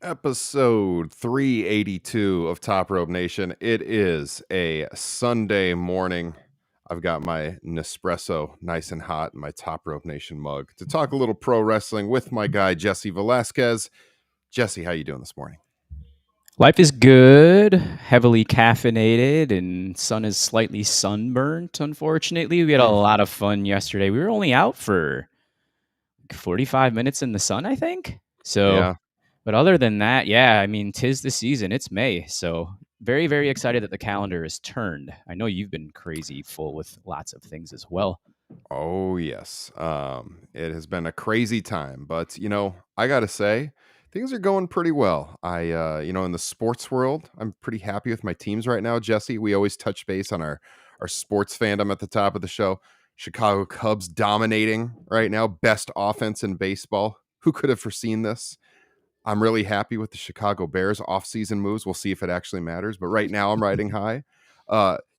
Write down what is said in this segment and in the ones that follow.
Episode 382 of Top Rope Nation. It is a Sunday morning. I've got my Nespresso nice and hot in my Top Rope Nation mug to talk a little pro wrestling with my guy, Jesse Velasquez. Jesse, how you doing this morning? Life is good, heavily caffeinated, and sun is slightly sunburnt, unfortunately. We had a lot of fun yesterday. We were only out for 45 minutes in the sun, I think. Yeah. But other than that, yeah, I mean, 'tis the season. It's May. So very, very excited that the calendar is turned. I know you've been crazy full with lots of things as well. Oh, yes. It has been a crazy time, but I gotta say, things are going pretty well. In the sports world, I'm pretty happy with my teams right now, Jesse. We always touch base on our sports fandom at the top of the show. Chicago Cubs dominating right now, best offense in baseball. Who could have foreseen this? I'm really happy with the Chicago Bears offseason moves. We'll see if it actually matters, but right now I'm riding high.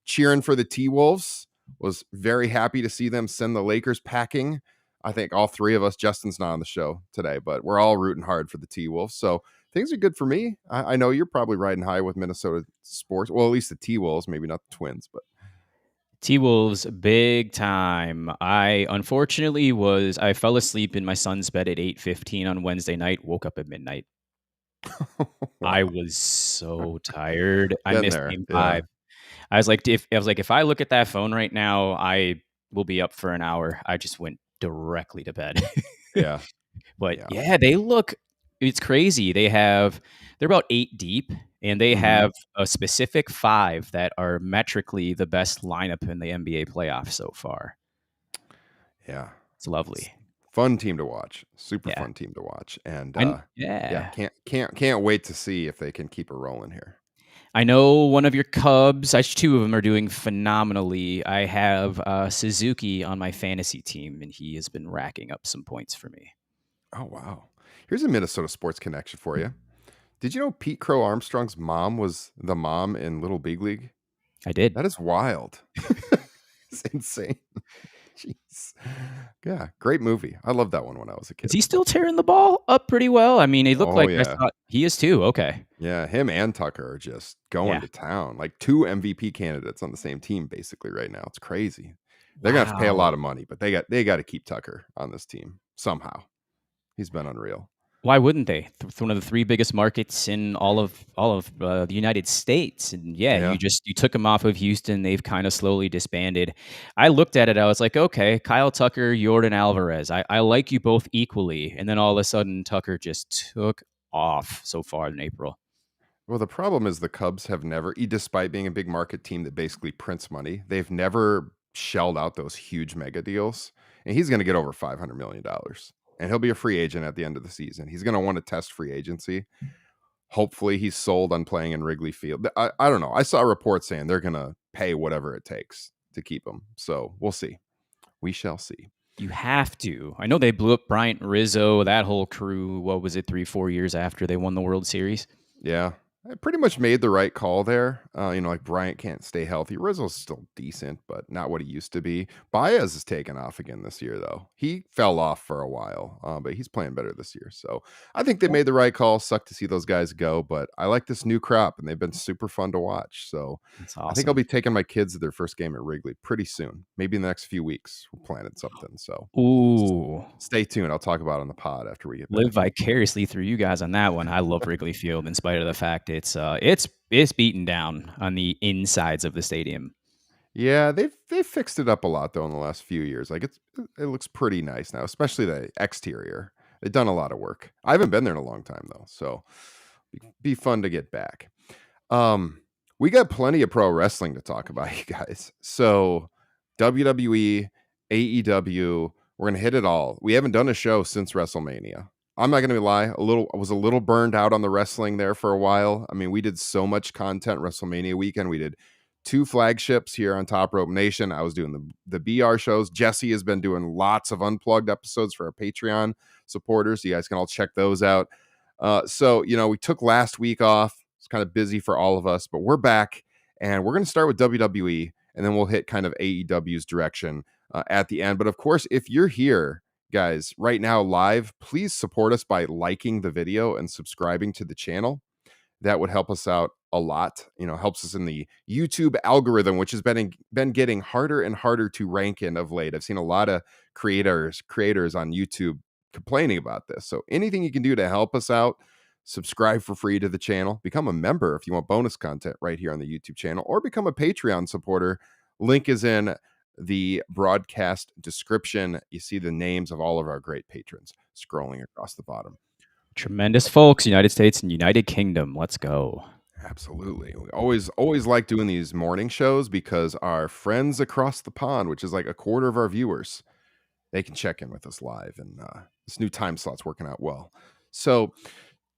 Cheering for the T-Wolves. Was very happy to see them send the Lakers packing. I think all three of us, Justin's not on the show today, but we're all rooting hard for the T-Wolves. So things are good for me. I know you're probably riding high with Minnesota sports. Well, at least the T-Wolves, maybe not the Twins, but T-Wolves, big time. I fell asleep in my son's bed at 8:15 on Wednesday night, woke up at midnight. I wow. was so tired. I Getting missed there. game Yeah. 5. If I look at that phone right now, I will be up for an hour. I just went directly to bed. Yeah. But Yeah. yeah, it's crazy. They're about 8 deep, and they Mhm. have a specific 5 that are metrically the best lineup in the NBA playoffs so far. Yeah. It's lovely. Fun team to watch. Super Yeah. fun team to watch. And yeah, Yeah. can't wait to see if they can keep it rolling here. I know one of your Cubs, actually 2 of them are doing phenomenally. I have Suzuki on my fantasy team, and he has been racking up some points for me. Oh wow. Here's a Minnesota sports connection for you. Did you know Pete Crow Armstrong's mom was the mom in Little Big League? I did. That is wild. It's insane. Jeez. Yeah, great movie. I loved that one when I was a Is kid. he still tearing the ball up pretty well? I mean, he looked Oh like I yeah. thought he is too. Okay. Yeah, him and Tucker are just going Yeah. to town. Like 2 MVP candidates on the same team basically right now. It's crazy. They're gonna have to pay a lot Wow. of money, but they got to keep Tucker on this team somehow. He's been unreal. Why wouldn't they? One of the 3 biggest markets in all of the United States, and yeah, Yeah. you took them off of Houston. They've kind of slowly disbanded. I looked at it. I was like, okay, Kyle Tucker, Jordan Alvarez. I like you both equally, and then all of a sudden, Tucker just took off so far in April. Well, the problem is the Cubs have never, despite being a big market team that basically prints money, they've never shelled out those huge mega deals. And he's going to get over $500 million. And he'll be a free agent at the end of the season. He's going to want to test free agency. Hopefully, he's sold on playing in Wrigley Field. I don't know. I saw reports saying they're going to pay whatever it takes to keep him. So we'll see. We shall see. You have to. I know they blew up Bryant Rizzo, that whole crew. What was it, 3, 4 years after they won the World Series? Yeah. I pretty much made the right call there. Like Bryant can't stay healthy. Rizzo's still decent, but not what he used to be. Baez is taking off again this year, though. He fell off for a while, but he's playing better this year. So I think they made the right call. Sucked to see those guys go, but I like this new crop, and they've been super fun to watch. So That's I think I'll awesome. be taking my kids to their first game at Wrigley pretty soon. Maybe in the next few weeks. We're planning something. So Ooh. stay tuned. I'll talk about it on the pod after we get Live back. vicariously through you guys on that one. I love Wrigley Field in spite of the fact it's beaten down on the insides of the stadium. Yeah, they've fixed it up a lot though in the last few years. Like it looks pretty nice now, especially the exterior. They've done a lot of work. I haven't been there in a long time though, so be fun to get back. We got plenty of pro wrestling to talk about, you guys. So WWE, AEW, we're gonna hit it all. We haven't done a show since WrestleMania. I'm not gonna lie, I was a little burned out on the wrestling there for a while. I mean, we did so much content WrestleMania weekend. We did 2 flagships here on Top Rope Nation. I was doing the BR shows. Jesse has been doing lots of unplugged episodes for our Patreon supporters. You guys can all check those out. So we took last week off. It's kind of busy for all of us, but we're back and we're going to start with WWE and then we'll hit kind of AEW's direction at the end. But of course, if you're here, guys, right now live, please support us by liking the video and subscribing to the channel. That would help us out a lot. Helps us in the YouTube algorithm, which has been getting harder and harder to rank in of late. I've seen a lot of creators on YouTube complaining about this. So anything you can do to help us out, subscribe for free to the channel, become a member if you want bonus content right here on the YouTube channel, or become a Patreon supporter. Link is in the broadcast description. You see the names of all of our great patrons scrolling across the bottom. Tremendous folks, United States and United Kingdom. Let's go. Absolutely. We always like doing these morning shows because our friends across the pond, which is like a quarter of our viewers, they can check in with us live, and this new time slot's working out well. So,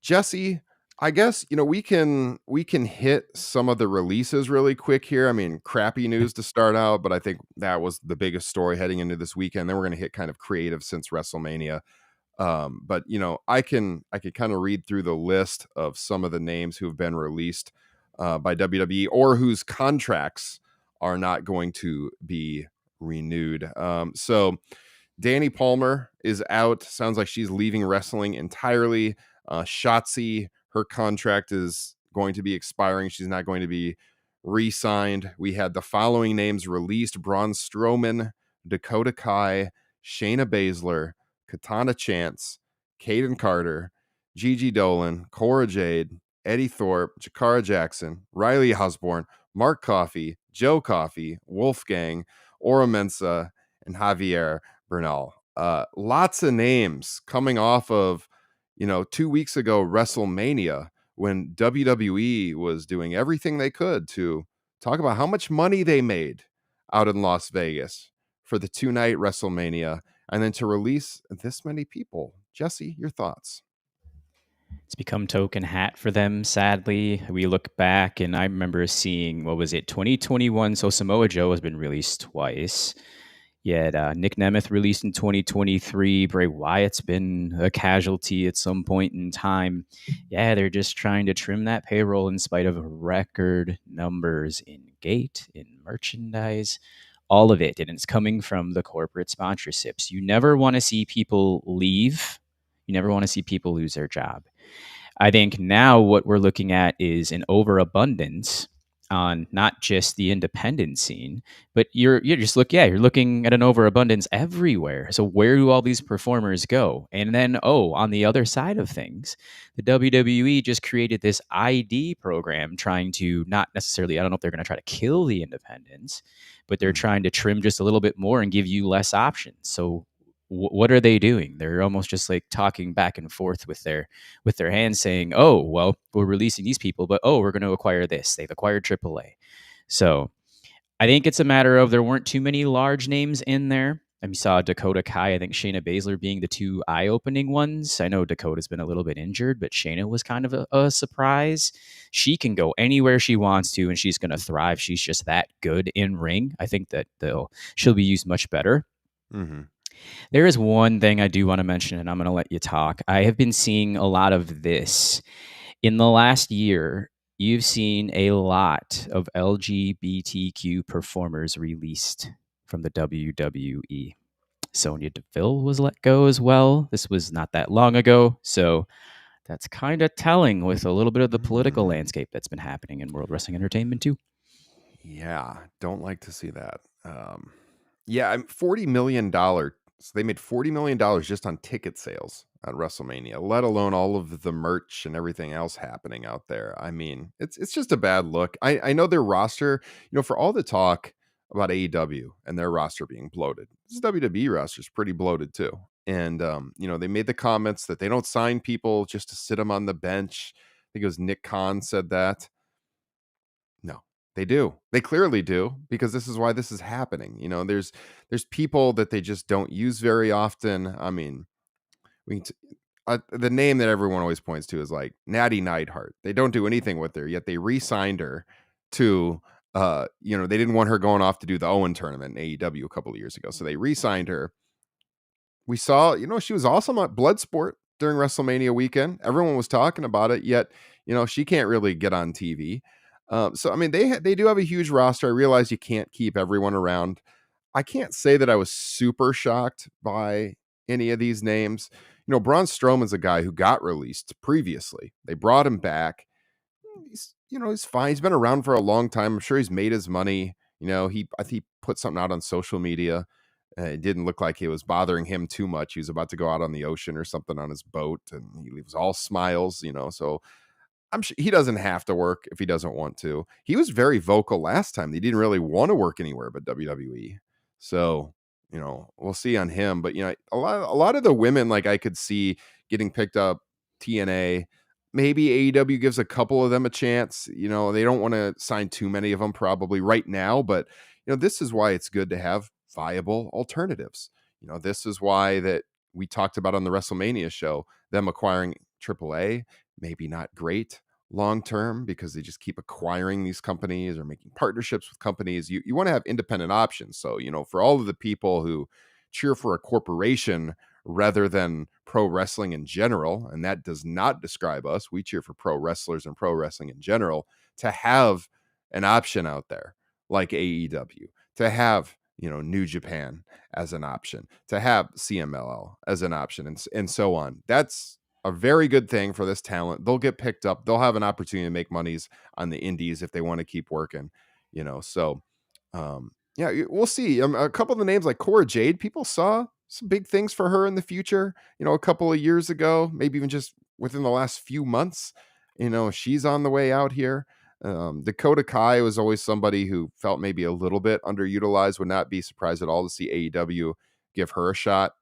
Jesse, I guess we can hit some of the releases really quick here. I mean, crappy news to start out, but I think that was the biggest story heading into this weekend. Then we're going to hit kind of creative since WrestleMania. But I can kind of read through the list of some of the names who have been released by WWE or whose contracts are not going to be renewed. So Danny Palmer is out. Sounds like she's leaving wrestling entirely. Shotzi, her contract is going to be expiring. She's not going to be re-signed. We had the following names released: Braun Strowman, Dakota Kai, Shayna Baszler, Katana Chance, Kaden Carter, Gigi Dolan, Cora Jade, Eddie Thorpe, Jakara Jackson, Riley Osborne, Mark Coffey, Joe Coffey, Wolfgang, Ora Mensa, and Javier Bernal. Lots of names coming off of 2 weeks ago WrestleMania, when WWE was doing everything they could to talk about how much money they made out in Las Vegas for the 2-night WrestleMania, and then to release this many people. Jesse, your thoughts? It's become token hat for them, sadly. We look back, and I remember seeing, 2021? So Samoa Joe has been released twice. Yet Nick Nemeth released in 2023. Bray Wyatt's been a casualty at some point in time. Yeah, they're just trying to trim that payroll in spite of record numbers in gate, in merchandise, all of it. And it's coming from the corporate sponsorships. You never want to see people leave. You never want to see people lose their job. I think now what we're looking at is an overabundance on not just the independent scene, but you're looking at an overabundance everywhere. So where do all these performers go? And then on the other side of things, the WWE just created this ID program trying to, not necessarily, I don't know if they're going to try to kill the independents, but they're trying to trim just a little bit more and give you less options. So what are they doing? They're almost just like talking back and forth with their hands, saying, "Oh, well, we're releasing these people, but we're going to acquire this." They've acquired AAA, so I think it's a matter of there weren't too many large names in there. I mean, you saw Dakota Kai, I think Shayna Baszler being the two eye-opening ones. I know Dakota's been a little bit injured, but Shayna was kind of a surprise. She can go anywhere she wants to, and she's going to thrive. She's just that good in ring. I think that she'll be used much better. Mm-hmm. There is one thing I do want to mention, and I'm going to let you talk. I have been seeing a lot of this. In the last year, you've seen a lot of LGBTQ performers released from the WWE. Sonya Deville was let go as well. This was not that long ago, so that's kind of telling with a little bit of the political landscape that's been happening in World Wrestling Entertainment too. Yeah, don't like to see that. Yeah, $40 million. So they made $40 million just on ticket sales at WrestleMania, let alone all of the merch and everything else happening out there. I mean, it's just a bad look. I know their roster, for all the talk about AEW and their roster being bloated, this WWE roster is pretty bloated too. And they made the comments that they don't sign people just to sit them on the bench. I think it was Nick Khan said that. No, they do. They clearly do, because this is why this is happening. There's people that they just don't use very often. I mean, the name that everyone always points to is like Natty Neidhart. They don't do anything with her, yet they re-signed her to they didn't want her going off to do the Owen tournament in AEW a couple of years ago. So they re-signed her. We saw, she was awesome at Bloodsport during WrestleMania weekend. Everyone was talking about it, yet, she can't really get on TV. So, I mean, they do have a huge roster. I realize you can't keep everyone around. I can't say that I was super shocked by any of these names. Braun Strowman's a guy who got released previously. They brought him back. He's fine. He's been around for a long time. I'm sure he's made his money. I think he put something out on social media. It didn't look like it was bothering him too much. He was about to go out on the ocean or something on his boat, and he was all smiles, so I'm sure he doesn't have to work if he doesn't want to. He was very vocal last time. He didn't really want to work anywhere but WWE. So, we'll see on him. But a lot of the women, like, I could see getting picked up. TNA, maybe AEW gives a couple of them a chance. They don't want to sign too many of them probably right now, but this is why it's good to have viable alternatives. This is why that we talked about on the WrestleMania show, them acquiring AAA, maybe not great long term because they just keep acquiring these companies or making partnerships with companies. You want to have independent options. So, for all of the people who cheer for a corporation rather than pro wrestling in general, and that does not describe us, we cheer for pro wrestlers and pro wrestling in general, to have an option out there like AEW, to have New Japan as an option, to have CMLL as an option, and so on. That's a very good thing for this talent. They'll get picked up. They'll have an opportunity to make monies on the indies if they want to keep working, So, yeah, we'll see. A couple of the names like Cora Jade, people saw some big things for her in the future, a couple of years ago, maybe even just within the last few months. She's on the way out here. Dakota Kai was always somebody who felt maybe a little bit underutilized. Would not be surprised at all to see AEW give her a shot.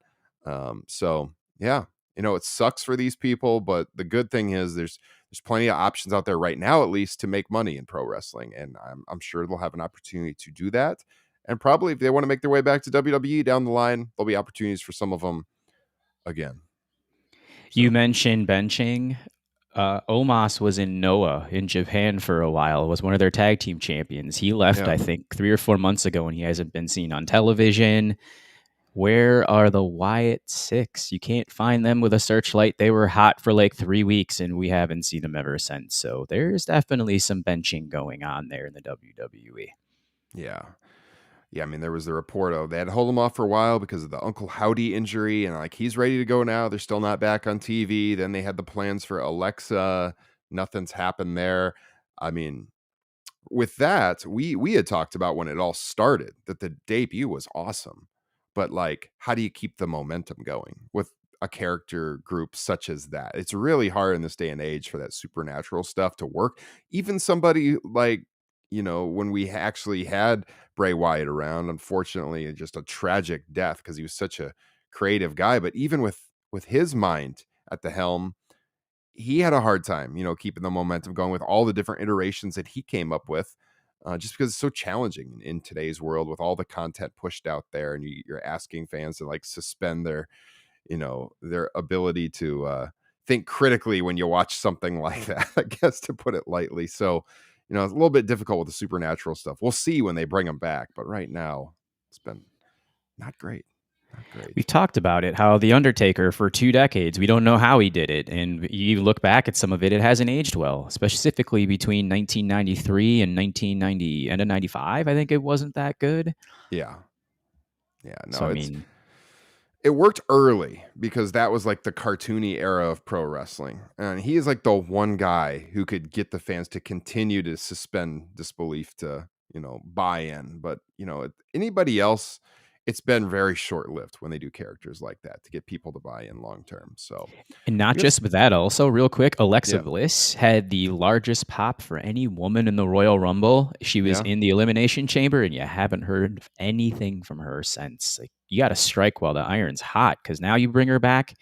So yeah, it sucks for these people, but the good thing is there's plenty of options out there right now, at least, to make money in pro wrestling, and I'm sure they'll have an opportunity to do that. And probably if they want to make their way back to WWE down the line, there'll be opportunities for some of them again. You So mentioned benching. Omos was in Noah in Japan for a while, was one of their tag team champions. He left, yeah, I think, 3 or 4 months ago, and he hasn't been seen on television. Where are the Wyatt Six? You can't find them with a searchlight. They were hot for like 3 weeks, and we haven't seen them ever since. So there's definitely some benching going on there in the WWE. yeah. Yeah, I mean, there was the report of they had to hold him off for a while because of the Uncle Howdy injury, and like he's ready to go now. They're still not back on TV. Then they had the plans for Alexa. Nothing's happened there. I mean, with that, we had talked about when it all started that the debut was awesome, but like, how do you keep the momentum going with a character group such as that? It's really hard in this day and age for that supernatural stuff to work. Even somebody like, when we actually had Bray Wyatt around, unfortunately, just a tragic death because he was such a creative guy. But even with his mind at the helm, he had a hard time, keeping the momentum going with all the different iterations that he came up with, just because it's so challenging in today's world with all the content pushed out there, and you're asking fans to like suspend their ability to think critically when you watch something like that, I guess, to put it lightly. So, it's a little bit difficult with the supernatural stuff. We'll see when they bring them back, but right now it's been not great. Not great. We've talked about it, how The Undertaker for 2 decades, we don't know how he did it. And you look back at some of it, it hasn't aged well, specifically between 1993 and 1990, end of 95. I think it wasn't that good. Yeah. Yeah. So, No, I mean, it worked early because that was like the cartoony era of pro wrestling. And he is like the one guy who could get the fans to continue to suspend disbelief to, buy in. But, anybody else, it's been very short lived when they do characters like that to get people to buy in long term. So, and not I guess, just with that, also, real quick, Alexa yeah. Bliss had the largest pop for any woman in the Royal Rumble. She was Yeah. in the Elimination Chamber, and you haven't heard anything from her since. Like, you got to strike while the iron's hot, because now you bring her back,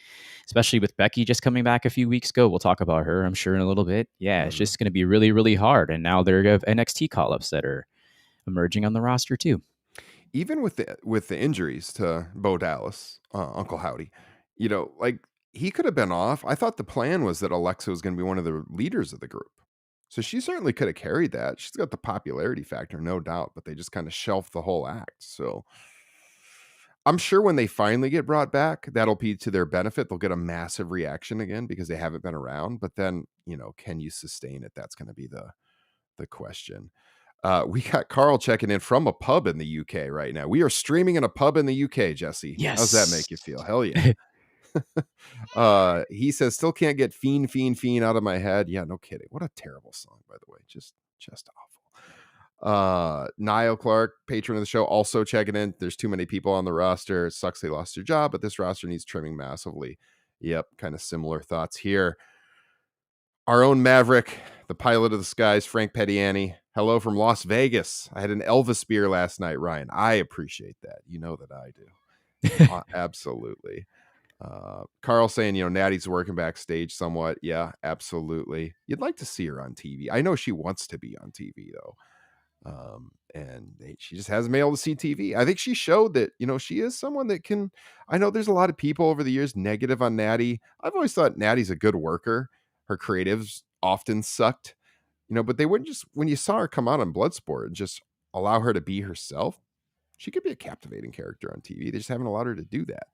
especially with Becky just coming back a few weeks ago. We'll talk about her, I'm sure, in a little bit. Yeah, it's Mhm. just going to be really, really hard. And now there are NXT call-ups that are emerging on the roster, too. Even with the injuries to Bo Dallas, Uncle Howdy, like he could have been off. I thought the plan was that Alexa was going to be one of the leaders of the group. So she certainly could have carried that. She's got the popularity factor, no doubt, but they just kind of shelved the whole act. So I'm sure when they finally get brought back, that'll be to their benefit. They'll get a massive reaction again because they haven't been around. But then, can you sustain it? That's going to be the question. We got Carl checking in from a pub in the UK right now. We are streaming in a pub in the UK, Jesse. How's that Yes. make you feel? Hell yeah. He says, still can't get Fiend, Fiend, Fiend out of my head. Yeah, no kidding. What a terrible song, by the way. Just awful. Niall Clark, patron of the show, also checking in. There's too many people on the roster. It sucks they lost their job, but this roster needs trimming massively. Yep, kind of similar thoughts here. Our own Maverick, the pilot of the skies, Frank Pettiani. Hello from Las Vegas. I had an Elvis beer last night, Ryan. I appreciate that. You know that I do. Absolutely. Carl saying, Natty's working backstage somewhat. Yeah, absolutely. You'd like to see her on TV. I know she wants to be on TV, though. She just hasn't been able to see TV. I think she showed that, she is someone that can. I know there's a lot of people over the years negative on Natty. I've always thought Natty's a good worker. Her creatives often sucked, but they wouldn't just, when you saw her come out on Bloodsport and just allow her to be herself, she could be a captivating character on TV. They just haven't allowed her to do that.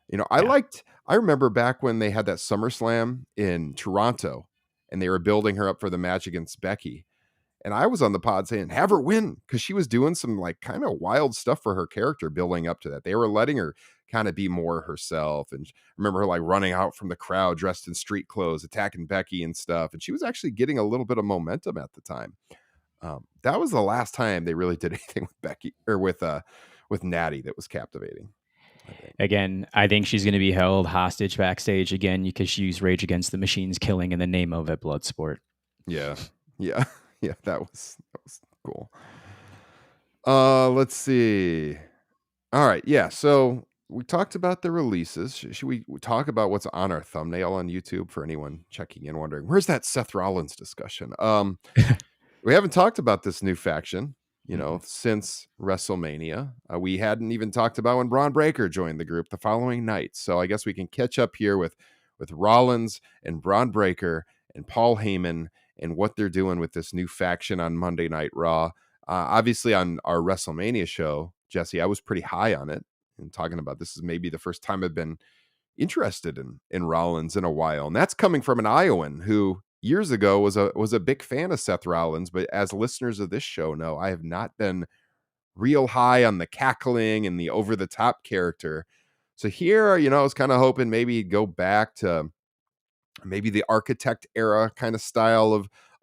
Yeah. I remember back when they had that SummerSlam in Toronto and they were building her up for the match against Becky. And I was on the pod saying, have her win, because she was doing some like kind of wild stuff for her character building up to that. They were letting her kind of be more herself. And I remember her like running out from the crowd dressed in street clothes, attacking Becky and stuff. And she was actually getting a little bit of momentum at the time. That was the last time they really did anything with Becky or with Natty that was captivating. Again, I think she's going to be held hostage backstage again because she used Rage Against the Machine's killing in the name of it, Bloodsport. Yeah. That was cool. Let's see. All right, yeah. So we talked about the releases. Should we talk about what's on our thumbnail on YouTube for anyone checking in, wondering where's that Seth Rollins discussion? We haven't talked about this new faction, since WrestleMania. We hadn't even talked about when Bron Breakker joined the group the following night. So I guess we can catch up here with Rollins and Bron Breakker and Paul Heyman and what they're doing with this new faction on Monday Night Raw. Obviously, on our WrestleMania show, Jesse, I was pretty high on it and talking about this is maybe the first time I've been interested in Rollins in a while. And that's coming from an Iowan who years ago was a big fan of Seth Rollins, but as listeners of this show know, I have not been real high on the cackling and the over the top character. So here, I was kind of hoping maybe go back to maybe the Architect era kind of style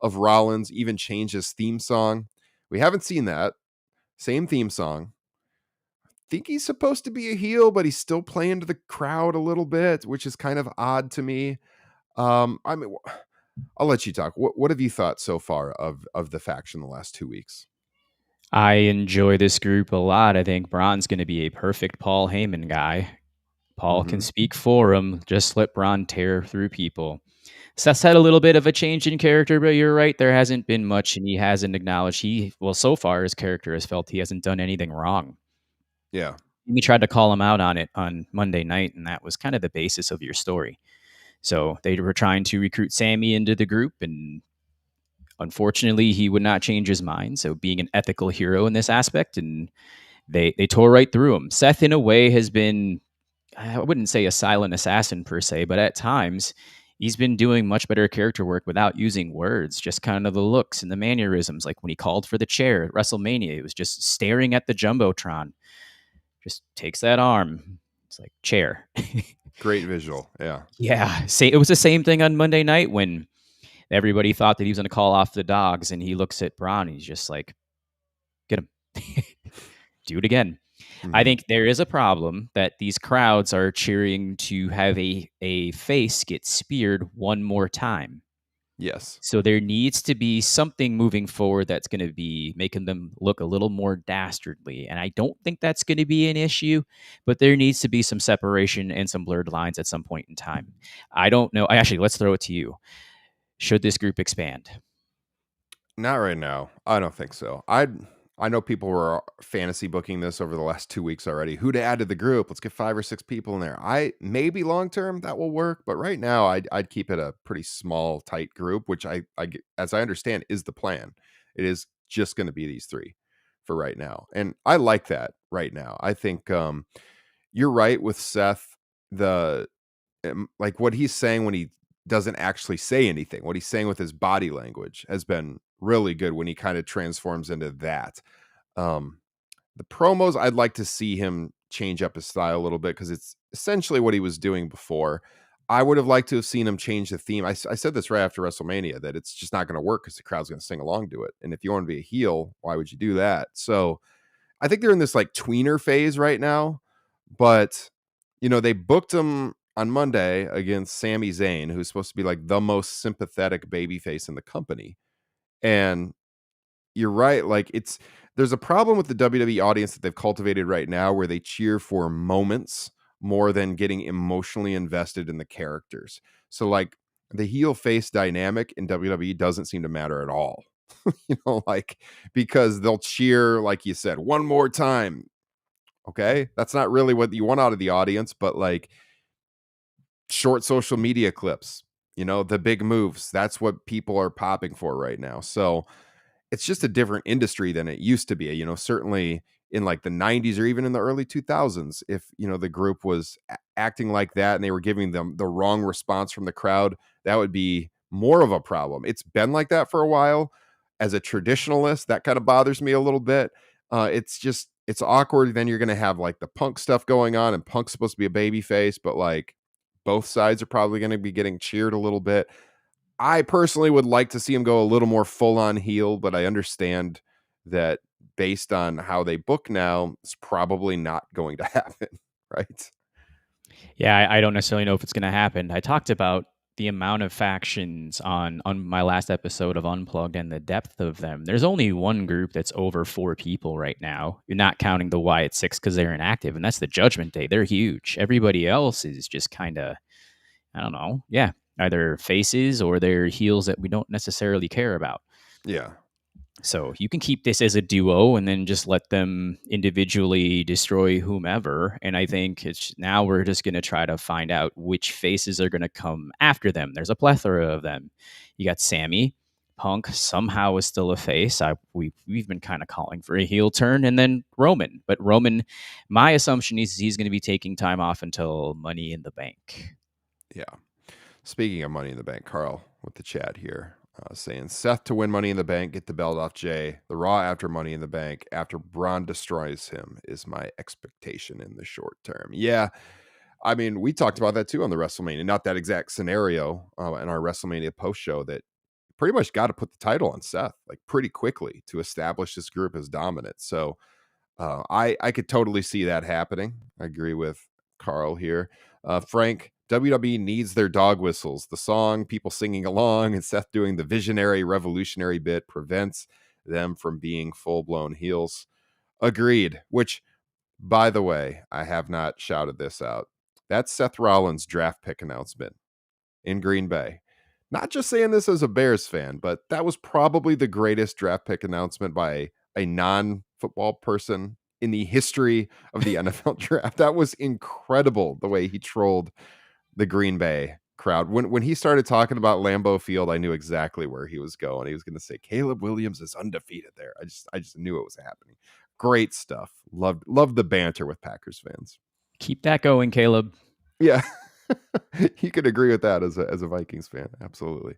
of Rollins, even change his theme song. We haven't seen that. Same theme song. Think he's supposed to be a heel, but he's still playing to the crowd a little bit, which is kind of odd to me. I mean, I'll let you talk. What have you thought so far of the faction the last 2 weeks? I enjoy this group a lot. I think Bron's going to be a perfect Paul Heyman guy. Paul can speak for him. Just let Bron tear through people. Seth's had a little bit of a change in character, but you're right. There hasn't been much, and he hasn't acknowledged so far his character has felt he hasn't done anything wrong. Yeah. We tried to call him out on it on Monday night, and that was kind of the basis of your story. So they were trying to recruit Sami into the group, and unfortunately, he would not change his mind. So being an ethical hero in this aspect, and they tore right through him. Seth, in a way, has been, I wouldn't say a silent assassin per se, but at times he's been doing much better character work without using words, just kind of the looks and the mannerisms. Like when he called for the chair at WrestleMania, he was just staring at the Jumbotron, just takes that arm. It's like chair. Great visual. Yeah. Yeah. It was the same thing on Monday night when everybody thought that he was going to call off the dogs, and he looks at Bron. He's just like, get him. Do it again. I think there is a problem that these crowds are cheering to have a face get speared one more time. Yes. So there needs to be something moving forward that's going to be making them look a little more dastardly. And I don't think that's going to be an issue, but there needs to be some separation and some blurred lines at some point in time. I don't know. Actually, let's throw it to you. Should this group expand? Not right now. I don't think so. I know people were fantasy booking this over the last 2 weeks already. Who to add to the group? Let's get 5 or 6 people in there. Maybe long term that will work, but right now I'd keep it a pretty small, tight group, which as I understand is the plan. It is just going to be these 3 for right now, and I like that right now. I think you're right with Seth. Like what he's saying when he doesn't actually say anything, what he's saying with his body language has been really good when he kind of transforms into that. Um, the promos, I'd like to see him change up his style a little bit because it's essentially what he was doing before. I would have liked to have seen him change the theme. I said this right after WrestleMania that it's just not going to work because the crowd's going to sing along to it. And if you want to be a heel, why would you do that? So I think they're in this like tweener phase right now. But, they booked him on Monday against Sami Zayn, who's supposed to be like the most sympathetic babyface in the company. And you're right. Like there's a problem with the WWE audience that they've cultivated right now where they cheer for moments more than getting emotionally invested in the characters. So like the heel face dynamic in WWE doesn't seem to matter at all. Like because they'll cheer, like you said, one more time. Okay. That's not really what you want out of the audience, but like short social media clips, the big moves. That's what people are popping for right now. So it's just a different industry than it used to be. Certainly in like the 90s or even in the early 2000s, if, the group was acting like that and they were giving them the wrong response from the crowd, that would be more of a problem. It's been like that for a while. As a traditionalist, that kind of bothers me a little bit. It's awkward. Then you're going to have like the Punk stuff going on, and Punk's supposed to be a baby face, but like both sides are probably going to be getting cheered a little bit. I personally would like to see him go a little more full on heel, but I understand that based on how they book now, it's probably not going to happen, right? Yeah, I don't necessarily know if it's going to happen. I talked about the amount of factions on my last episode of Unplugged and the depth of them. There's only one group that's over 4 people right now. You're not counting the Wyatt Six because they're inactive, and that's the Judgment Day. They're huge. Everybody else is just kind of, I don't know, yeah, either faces or they're heels that we don't necessarily care about. Yeah. So you can keep this as a duo and then just let them individually destroy whomever. And I think it's now we're just going to try to find out which faces are going to come after them. There's a plethora of them. You got Sammy. Punk somehow is still a face. We've been kind of calling for a heel turn, and then Roman. But Roman, my assumption is he's going to be taking time off until Money in the Bank. Yeah. Speaking of Money in the Bank, Carl with the chat here saying Seth to win Money in the Bank, get the belt off Jay. The Raw after Money in the Bank, after Braun destroys him, is my expectation in the short term. Yeah. I mean, we talked about that too on the WrestleMania, not that exact scenario in our WrestleMania post show that pretty much got to put the title on Seth like pretty quickly to establish this group as dominant. So I could totally see that happening. I agree with Carl here. Frank, WWE needs their dog whistles. The song, people singing along, and Seth doing the visionary, revolutionary bit prevents them from being full-blown heels. Agreed. Which, by the way, I have not shouted this out. That's Seth Rollins' draft pick announcement in Green Bay. Not just saying this as a Bears fan, but that was probably the greatest draft pick announcement by a non-football person in the history of the NFL draft. That was incredible the way he trolled the Green Bay crowd. When he started talking about Lambeau Field, I knew exactly where he was going. He was going to say Caleb Williams is undefeated there. I just knew it was happening. Great stuff. Loved the banter with Packers fans. Keep that going, Caleb. Yeah. You could agree with that as a Vikings fan. Absolutely.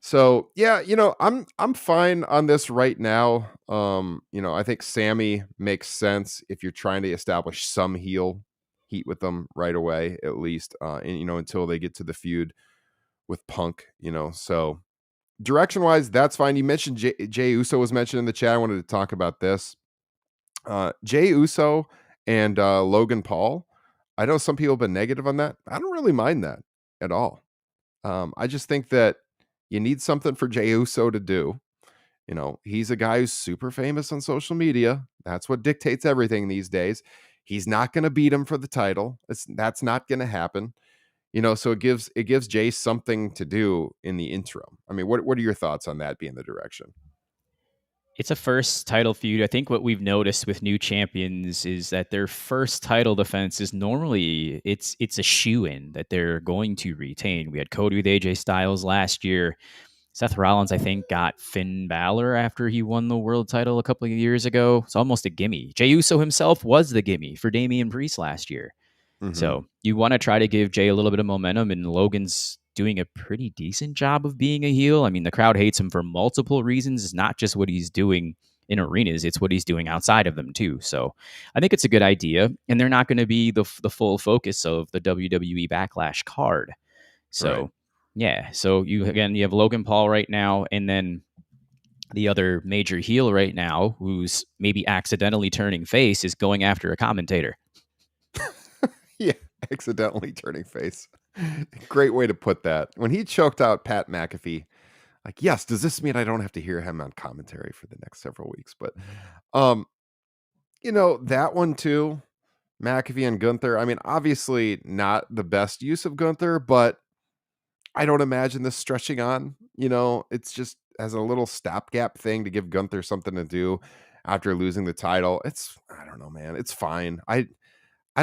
So yeah, I'm fine on this right now. I think Sammy makes sense if you're trying to establish some heel heat with them right away, at least, and until they get to the feud with Punk. So direction wise, that's fine. You mentioned Jay Uso was mentioned in the chat. I wanted to talk about this. Jay Uso and Logan Paul. I know some people have been negative on that. I don't really mind that at all. I just think that you need something for Jey Uso to do. He's a guy who's super famous on social media. That's what dictates everything these days. He's not going to beat him for the title. That's not going to happen. So it gives Jay something to do in the interim. I mean, what are your thoughts on that being the direction? It's a first title feud. I think what we've noticed with new champions is that their first title defense is normally it's a shoe-in that they're going to retain. We had Cody with AJ Styles last year. Seth Rollins, I think, got Finn Balor after he won the world title a couple of years ago. It's almost a gimme. Jey Uso himself was the gimme for Damian Priest last year. Mm-hmm. So you want to try to give Jay a little bit of momentum, and Logan's doing a pretty decent job of being a heel. I mean, the crowd hates him for multiple reasons. It's not just what he's doing in arenas, it's what he's doing outside of them too. So I think it's a good idea. And they're not going to be the full focus of the WWE Backlash card. Right. So, yeah. So you have Logan Paul right now, and then the other major heel right now, who's maybe accidentally turning face, is going after a commentator. Yeah, accidentally turning face. Great way to put that. When he choked out Pat McAfee, like, yes, does this mean I don't have to hear him on commentary for the next several weeks? But um, that one too, McAfee and Gunther. I mean, obviously not the best use of Gunther, but I don't imagine this stretching on. It's just as a little stopgap thing to give Gunther something to do after losing the title. I don't know, man. It's fine. I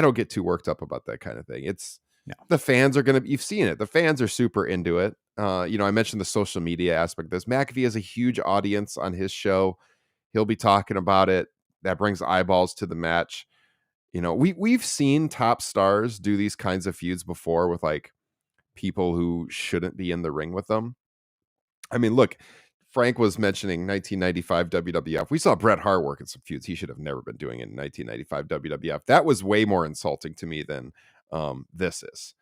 don't get too worked up about that kind of thing. It's No. the fans are you've seen it. The fans are super into it. I mentioned the social media aspect of this. McAfee has a huge audience on his show. He'll be talking about it. That brings eyeballs to the match. We've seen top stars do these kinds of feuds before with like people who shouldn't be in the ring with them. I mean, look, Frank was mentioning 1995 WWF. We saw Bret Hart work in some feuds he should have never been doing in 1995 WWF. That was way more insulting to me than this is.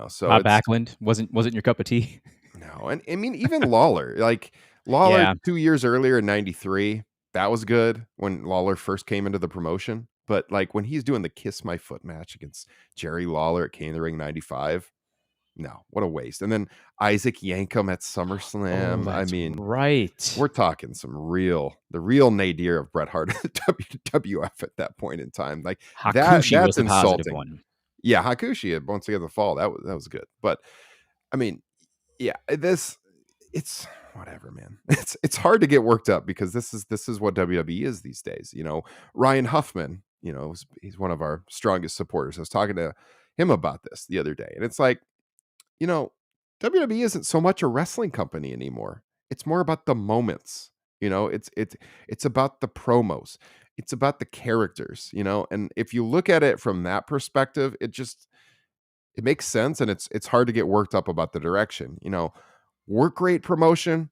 So Bob it's Backlund wasn't your cup of tea. no, and I mean even Lawler, like Lawler Yeah. 2 years earlier in '93, that was good when Lawler first came into the promotion. But like when he's doing the Kiss My Foot match against Jerry Lawler at King of the Ring '95, no, what a waste. And then Isaac Yankem at Oh, SummerSlam. I that's mean, right. we're talking the real nadir of Bret Hart at WWF at that point in time. Like Hakushi was that's the positive insulting. one. Yeah, Hakushi had once again the fall. That was good. But I mean, yeah, it's whatever, man. It's hard to get worked up because this is what WWE is these days. Ryan Huffman, he's one of our strongest supporters. I was talking to him about this the other day, and it's like, you know, WWE isn't so much a wrestling company anymore. It's more about the moments. It's about the promos. It's about the characters, and if you look at it from that perspective, it makes sense, and it's hard to get worked up about the direction. Work rate promotion,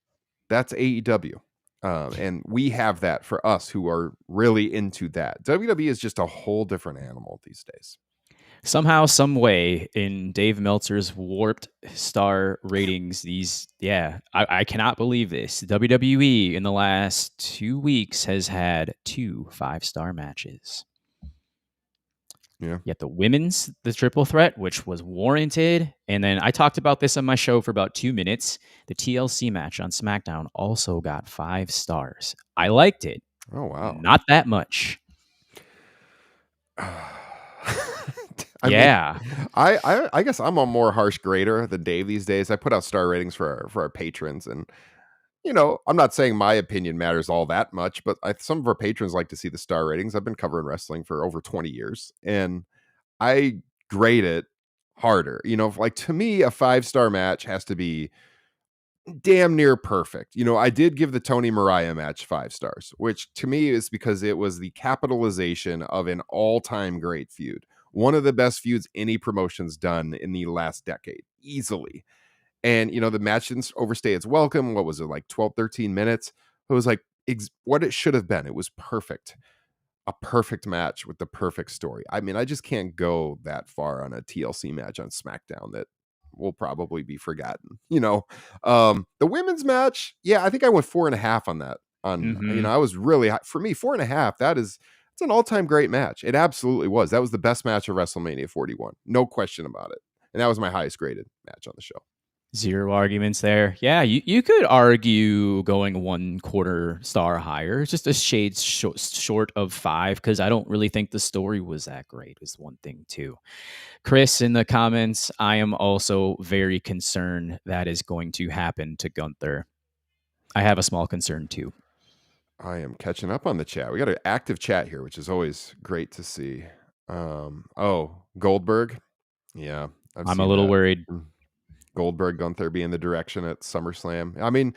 that's AEW. And we have that for us who are really into that. WWE is just a whole different animal these days. Somehow, some way, in Dave Meltzer's warped star ratings, I cannot believe this. WWE in the last 2 weeks has had 2 5-star matches. Yeah. Yet the triple threat, which was warranted, and then I talked about this on my show for about 2 minutes. The TLC match on SmackDown also got 5 stars. I liked it. Oh, wow. Not that much. I mean, I guess I'm a more harsh grader than Dave these days. I put out star ratings for our patrons, and I'm not saying my opinion matters all that much, but some of our patrons like to see the star ratings. I've been covering wrestling for over 20 years, and I grade it harder. Like to me, a 5-star match has to be damn near perfect. I did give the Tony Mariah match 5 stars, which to me is because it was the capitalization of an all-time great feud. One of the best feuds any promotion's done in the last decade, easily. And, the match didn't overstay its welcome. What was it, like 12, 13 minutes? It was like what it should have been. It was perfect. A perfect match with the perfect story. I mean, I just can't go that far on a TLC match on SmackDown that will probably be forgotten. The women's match, yeah, I think I went 4.5 on that. I was really high. For me, 4.5. It's an all-time great match. It absolutely was. That was the best match of WrestleMania 41, no question about it. And that was my highest graded match on the show. 0 arguments there. Yeah, you could argue going 1/4 star higher, just a shade short of 5, because I don't really think the story was that great, is one thing too. Chris in the comments, I am also very concerned that is going to happen to Gunther. I have a small concern too. I am catching up on the chat. We got an active chat here, which is always great to see. Goldberg. Yeah, I'm a little worried. Goldberg, Gunther being the direction at SummerSlam. I mean,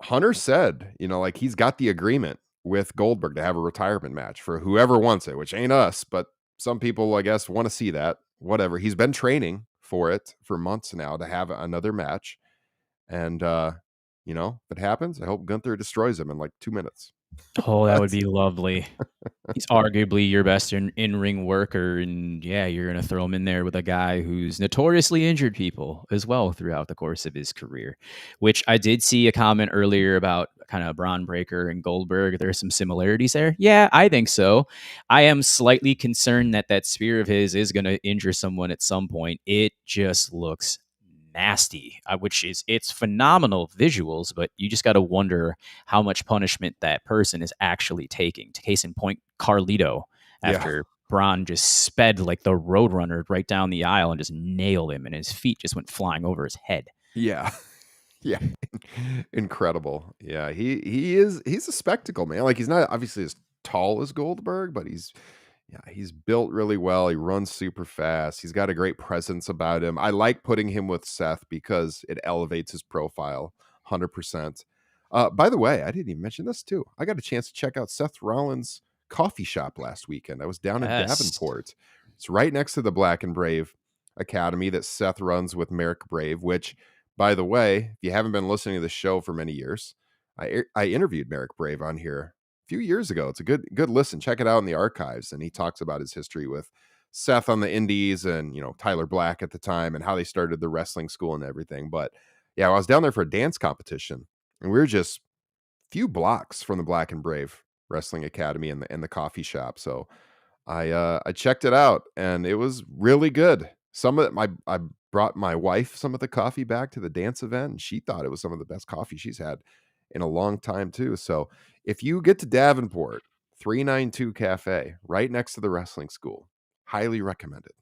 Hunter said, like he's got the agreement with Goldberg to have a retirement match for whoever wants it, which ain't us, but some people, I guess, want to see that. Whatever. He's been training for it for months now to have another match. And, if it happens, I hope Gunther destroys him in like 2 minutes. Oh, that would That's be lovely. He's arguably your best in-ring worker, and yeah, you're gonna throw him in there with a guy who's notoriously injured people as well throughout the course of his career. Which I did see a comment earlier about kind of Bron Breakker and Goldberg. There's some similarities there. Yeah, I think so. I am slightly concerned that that spear of his is gonna injure someone at some point. It just looks nasty, which is it's phenomenal visuals, but you just got to wonder how much punishment that person is actually taking. Case in point, Carlito, yeah. after Braun just sped like the Roadrunner right down the aisle and just nailed him, and his feet just went flying over his head. Yeah. Yeah. Incredible. Yeah, he's a spectacle, man. Like he's not obviously as tall as Goldberg, but he's built really well. He runs super fast. He's got a great presence about him. I like putting him with Seth because it elevates his profile 100%. By the way, I didn't even mention this too. I got a chance to check out Seth Rollins' coffee shop last weekend. I was down in Yes. Davenport. It's right next to the Black and Brave Academy that Seth runs with Merrick Brave, which, by the way, if you haven't been listening to the show for many years, I interviewed Merrick Brave on here few years ago. It's a good listen. Check it out in the archives. And he talks about his history with Seth on the indies and, Tyler Black at the time and how they started the wrestling school and everything. But yeah, I was down there for a dance competition and we were just few blocks from the Black and Brave Wrestling Academy and the coffee shop. So I checked it out and it was really good. Some of it, I brought my wife some of the coffee back to the dance event and she thought it was some of the best coffee she's had in a long time too. So if you get to Davenport, 392 Cafe, right next to the wrestling school, highly recommended.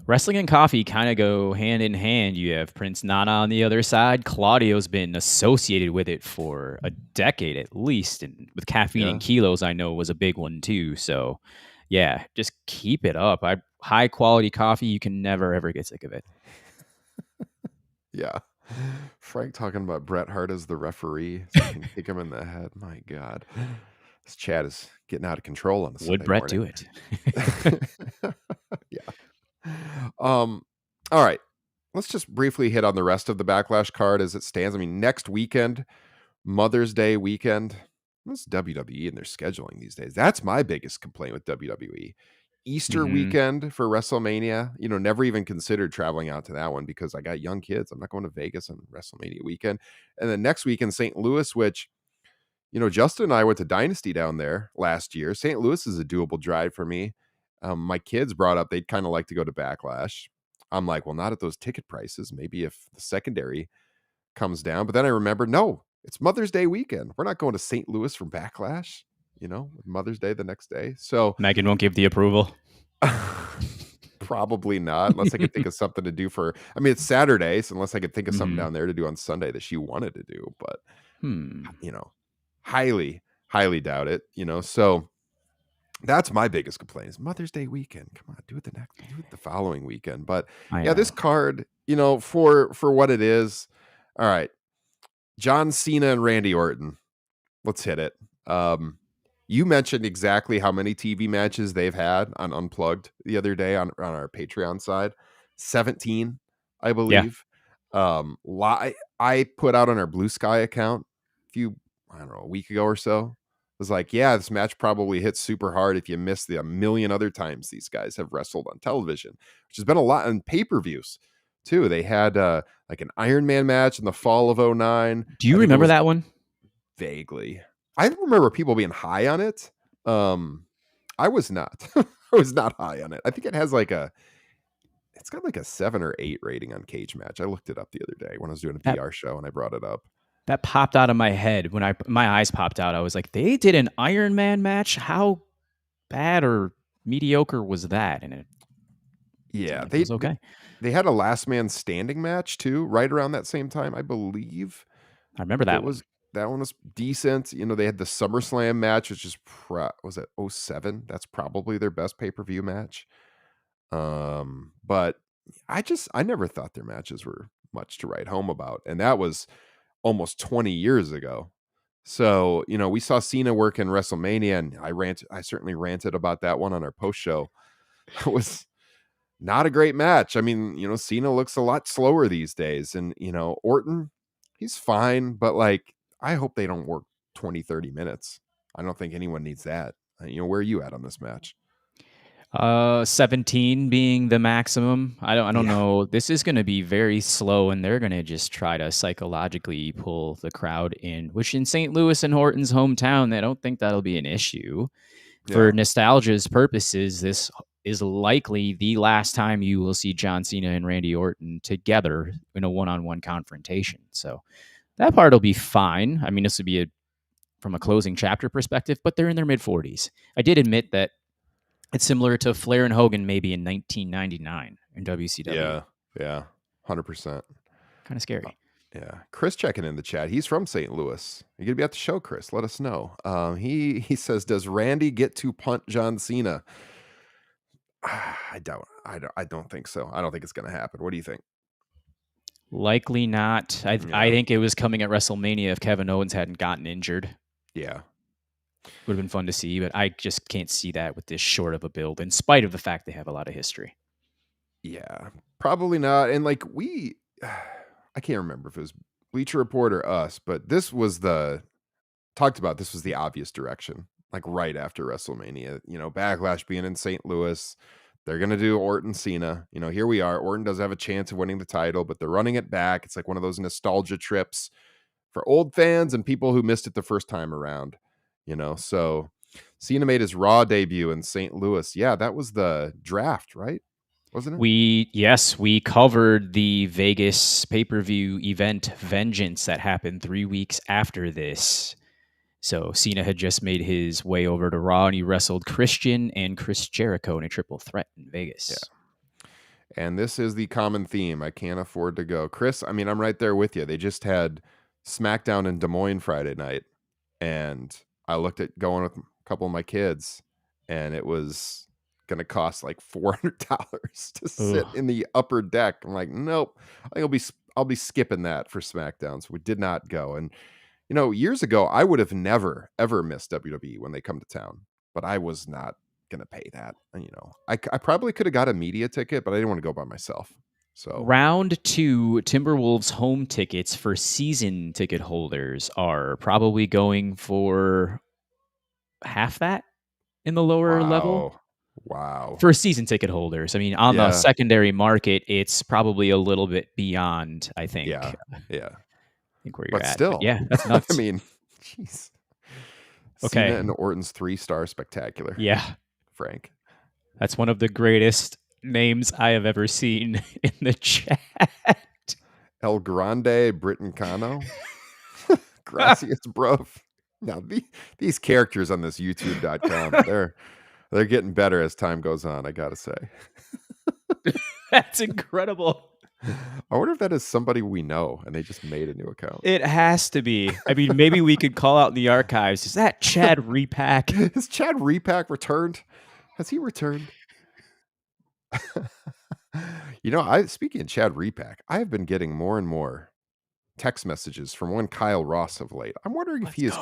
Wrestling and coffee kind of go hand in hand. You have Prince Nana on the other side. Claudio's been associated with it for a decade at least. And with caffeine Yeah. and kilos, I know was a big one too. So yeah, just keep it up. High quality coffee, you can never ever get sick of it. Yeah. Frank talking about Bret Hart as the referee so he can kick him in the head. My God. This chat is getting out of control on a Would Sunday Brett morning. do it? Yeah. All right. Let's just briefly hit on the rest of the Backlash card as it stands. I mean, next weekend, Mother's Day weekend. What's WWE and their scheduling these days? That's my biggest complaint with WWE. Easter weekend for WrestleMania, never even considered traveling out to that one because I got young kids. I'm not going to Vegas on WrestleMania weekend. And then next weekend, St. Louis, which, Justin and I went to Dynasty down there last year. St. Louis is a doable drive for me. My kids brought up they'd kind of like to go to Backlash. I'm like, well, not at those ticket prices. Maybe if the secondary comes down. But then I remember, no, it's Mother's Day weekend. We're not going to St. Louis for Backlash, with Mother's Day the next day. So Megan won't give the approval. probably not, unless I could think of something to do it's Saturday, so unless I could think of something down there to do on Sunday that she wanted to do. But, highly, highly doubt it, So that's my biggest complaint is Mother's Day weekend. Come on, do it the following weekend. But this card, for what it is. All right. John Cena and Randy Orton. Let's hit it. You mentioned exactly how many TV matches they've had on Unplugged the other day on our Patreon side. 17, I believe. I put out on our Blue Sky account a week ago or so. Was like, yeah, this match probably hits super hard if you miss the a million other times these guys have wrestled on television, which has been a lot on pay-per-views too. They had like an Iron Man match in the fall of 2009. Do you remember that one? Vaguely. I remember people being high on it. I was not. I was not high on it. I think it's got like a 7 or 8 rating on Cage Match. I looked it up the other day when I was doing a VR show and I brought it up. That popped out of my head when my eyes popped out. I was like, they did an Iron Man match? How bad or mediocre was that? And it was okay. They had a last man standing match too, right around that same time, I believe. I remember that one. That one was decent. They had the SummerSlam match, which is was it 2007? That's probably their best pay-per-view match. But I never thought their matches were much to write home about. And that was almost 20 years ago. So, we saw Cena work in WrestleMania and I certainly ranted about that one on our post show. not a great match. I mean, Cena looks a lot slower these days. And, Orton, he's fine. But, like, I hope they don't work 20, 30 minutes. I don't think anyone needs that. Where are you at on this match? 17 being the maximum. I don't Yeah. know. This is going to be very slow, and they're going to just try to psychologically pull the crowd in, which in St. Louis and Horton's hometown, I don't think that'll be an issue. For Yeah. nostalgia's purposes, this is likely the last time you will see John Cena and Randy Orton together in a one-on-one confrontation. So that part will be fine. I mean, this would be from a closing chapter perspective, but they're in their mid-40s. I did admit that it's similar to Flair and Hogan maybe in 1999 in WCW. Yeah. 100%. Kind of scary. Yeah. Chris checking in the chat. He's from St. Louis. You're going to be at the show, Chris. Let us know. He says, does Randy get to punt John Cena? I don't think so. I don't think it's going to happen. What do you think? Likely not. I think it was coming at WrestleMania if Kevin Owens hadn't gotten injured. Yeah. Would have been fun to see, but I just can't see that with this short of a build, in spite of the fact they have a lot of history. Yeah, probably not. And like I can't remember if it was Bleacher Report or us, but this was the obvious direction, like right after WrestleMania. Backlash being in St. Louis, they're going to do Orton Cena. Here we are. Orton does have a chance of winning the title, but they're running it back. It's like one of those nostalgia trips for old fans and people who missed it the first time around. So Cena made his Raw debut in St. Louis. Yeah, that was the draft, right? Wasn't it? We covered the Vegas pay-per-view event Vengeance that happened 3 weeks after this. So Cena had just made his way over to Raw, and he wrestled Christian and Chris Jericho in a triple threat in Vegas. Yeah. And this is the common theme. I can't afford to go. Chris, I mean, I'm right there with you. They just had SmackDown in Des Moines Friday night, and I looked at going with a couple of my kids, and it was going to cost like $400 to sit in the upper deck. I'm like, nope. I think I'll be skipping that for SmackDown. So we did not go. And years ago, I would have never ever missed WWE when they come to town, but I was not gonna pay that. And, I probably could have got a media ticket, but I didn't want to go by myself. So round 2 Timberwolves home tickets for season ticket holders are probably going for half that in the lower level. Wow. For season ticket holders. I mean, on the secondary market, it's probably a little bit beyond, I think. Yeah. I think where you're but at. Still, but yeah, that's nuts. I mean, jeez. Okay. Cena and Orton's 3-star spectacular. Yeah. Frank. That's one of the greatest names I have ever seen in the chat. El Grande Britancano. Gracias, bro. Now, these characters on this YouTube.com, they're getting better as time goes on, I gotta say. That's incredible. I wonder if that is somebody we know and they just made a new account. It has to be. I mean, maybe we could call out in the archives. Is that Chad Repack? Has Chad Repack returned? Has he returned? Speaking of Chad Repack, I have been getting more and more text messages from one Kyle Ross of late. I'm wondering if he is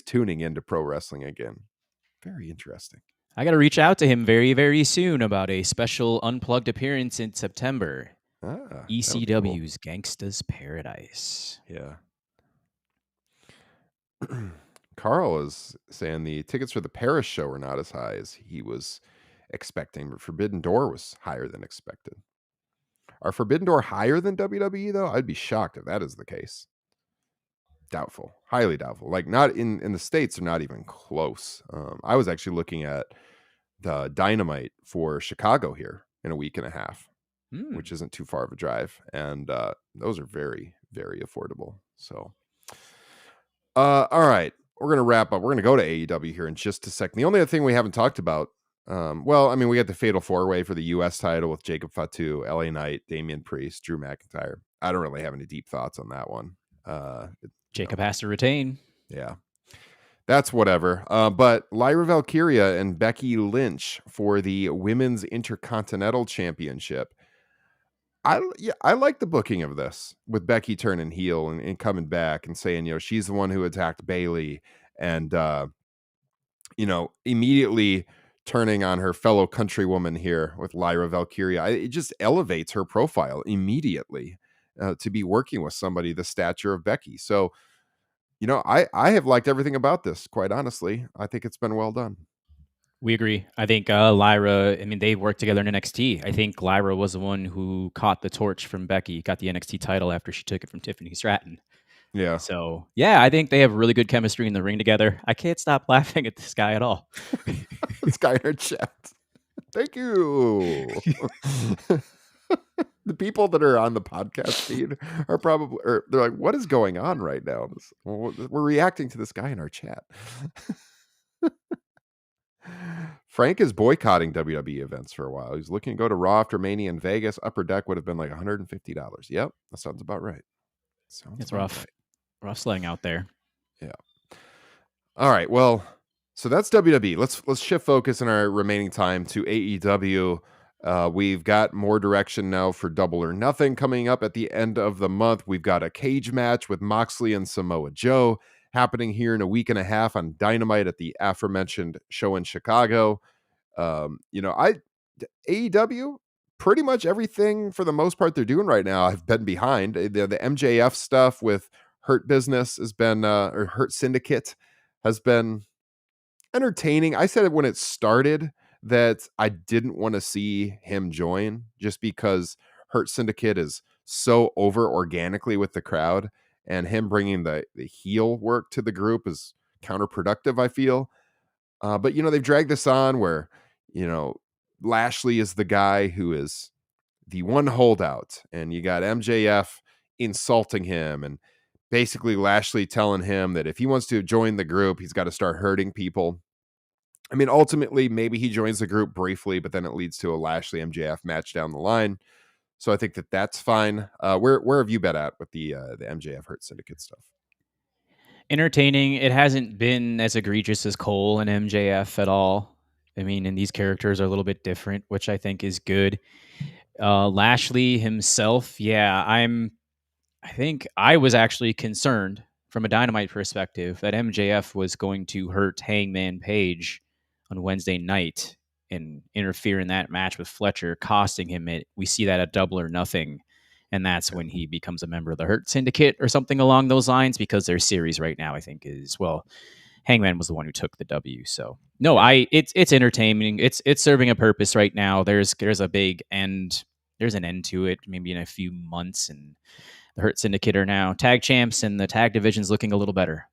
tuning into pro wrestling again. Very interesting. I got to reach out to him very, very soon about a special unplugged appearance in September. ECW's cool. Gangsta's Paradise. Yeah. Carl is saying the tickets for the Paris show are not as high as he was expecting, but Forbidden Door was higher than expected. Are Forbidden Door higher than WWE, though? I'd be shocked if that is the case. Doubtful. Highly doubtful. Like, not in the States, they're not even close. I was actually looking at the Dynamite for Chicago here in a week and a half, which isn't too far of a drive. And those are very, very affordable. So, all right. We're going to wrap up. We're going to go to AEW here in just a second. The only other thing we haven't talked about, we got the Fatal 4-Way for the U.S. title with Jacob Fatu, LA Knight, Damian Priest, Drew McIntyre. I don't really have any deep thoughts on that one. Jacob has to retain. Yeah. That's whatever. But Lyra Valkyria and Becky Lynch for the Women's Intercontinental Championship. I like the booking of this with Becky turning heel and coming back and saying, she's the one who attacked Bayley and, immediately turning on her fellow countrywoman here with Lyra Valkyria. It just elevates her profile immediately to be working with somebody the stature of Becky. So, I have liked everything about this, quite honestly. I think it's been well done. We agree. I think Lyra, I mean, they worked together in NXT. I think Lyra was the one who caught the torch from Becky, got the NXT title after she took it from Tiffany Stratton. Yeah. So, yeah, I think they have really good chemistry in the ring together. I can't stop laughing at this guy at all. This guy in our chat. Thank you. The people that are on the podcast feed are probably, they're like, what is going on right now? We're reacting to this guy in our chat. Frank is boycotting WWE events for a while. He's looking to go to Raw after Mania in Vegas. Upper Deck would have been like $150. Yep, that sounds about right. It's rough. Rough slang out there. Yeah. All right. Well, so that's WWE. Let's shift focus in our remaining time to AEW. We've got more direction now for Double or Nothing coming up at the end of the month. We've got a cage match with Moxley and Samoa Joe happening here in a week and a half on Dynamite at the aforementioned show in Chicago. AEW, pretty much everything for the most part they're doing right now, I've been behind. The MJF stuff with Hurt Business has been, or Hurt Syndicate has been entertaining. I said it when it started that I didn't want to see him join just because Hurt Syndicate is so over organically with the crowd, and him bringing the heel work to the group is counterproductive, I feel. But they've dragged this on where, Lashley is the guy who is the one holdout, and you got MJF insulting him, and basically Lashley telling him that if he wants to join the group, he's got to start hurting people. I mean, ultimately, maybe he joins the group briefly, but then it leads to a Lashley MJF match down the line. So I think that that's fine. Where have you been at with the MJF Hurt Syndicate stuff? Entertaining. It hasn't been as egregious as Cole and MJF at all. I mean, and these characters are a little bit different, which I think is good. Lashley himself, yeah, I think I was actually concerned from a Dynamite perspective that MJF was going to hurt Hangman Page on Wednesday night and interfere in that match with Fletcher, costing him it. We see that at Double or Nothing, and that's when he becomes a member of the Hurt Syndicate or something along those lines, because their series right now, I think, is, well, Hangman was the one who took the W. So no, it's entertaining. It's serving a purpose right now. There's a big end. There's an end to it, maybe in a few months, and the Hurt Syndicate are now tag champs, and the tag division's looking a little better.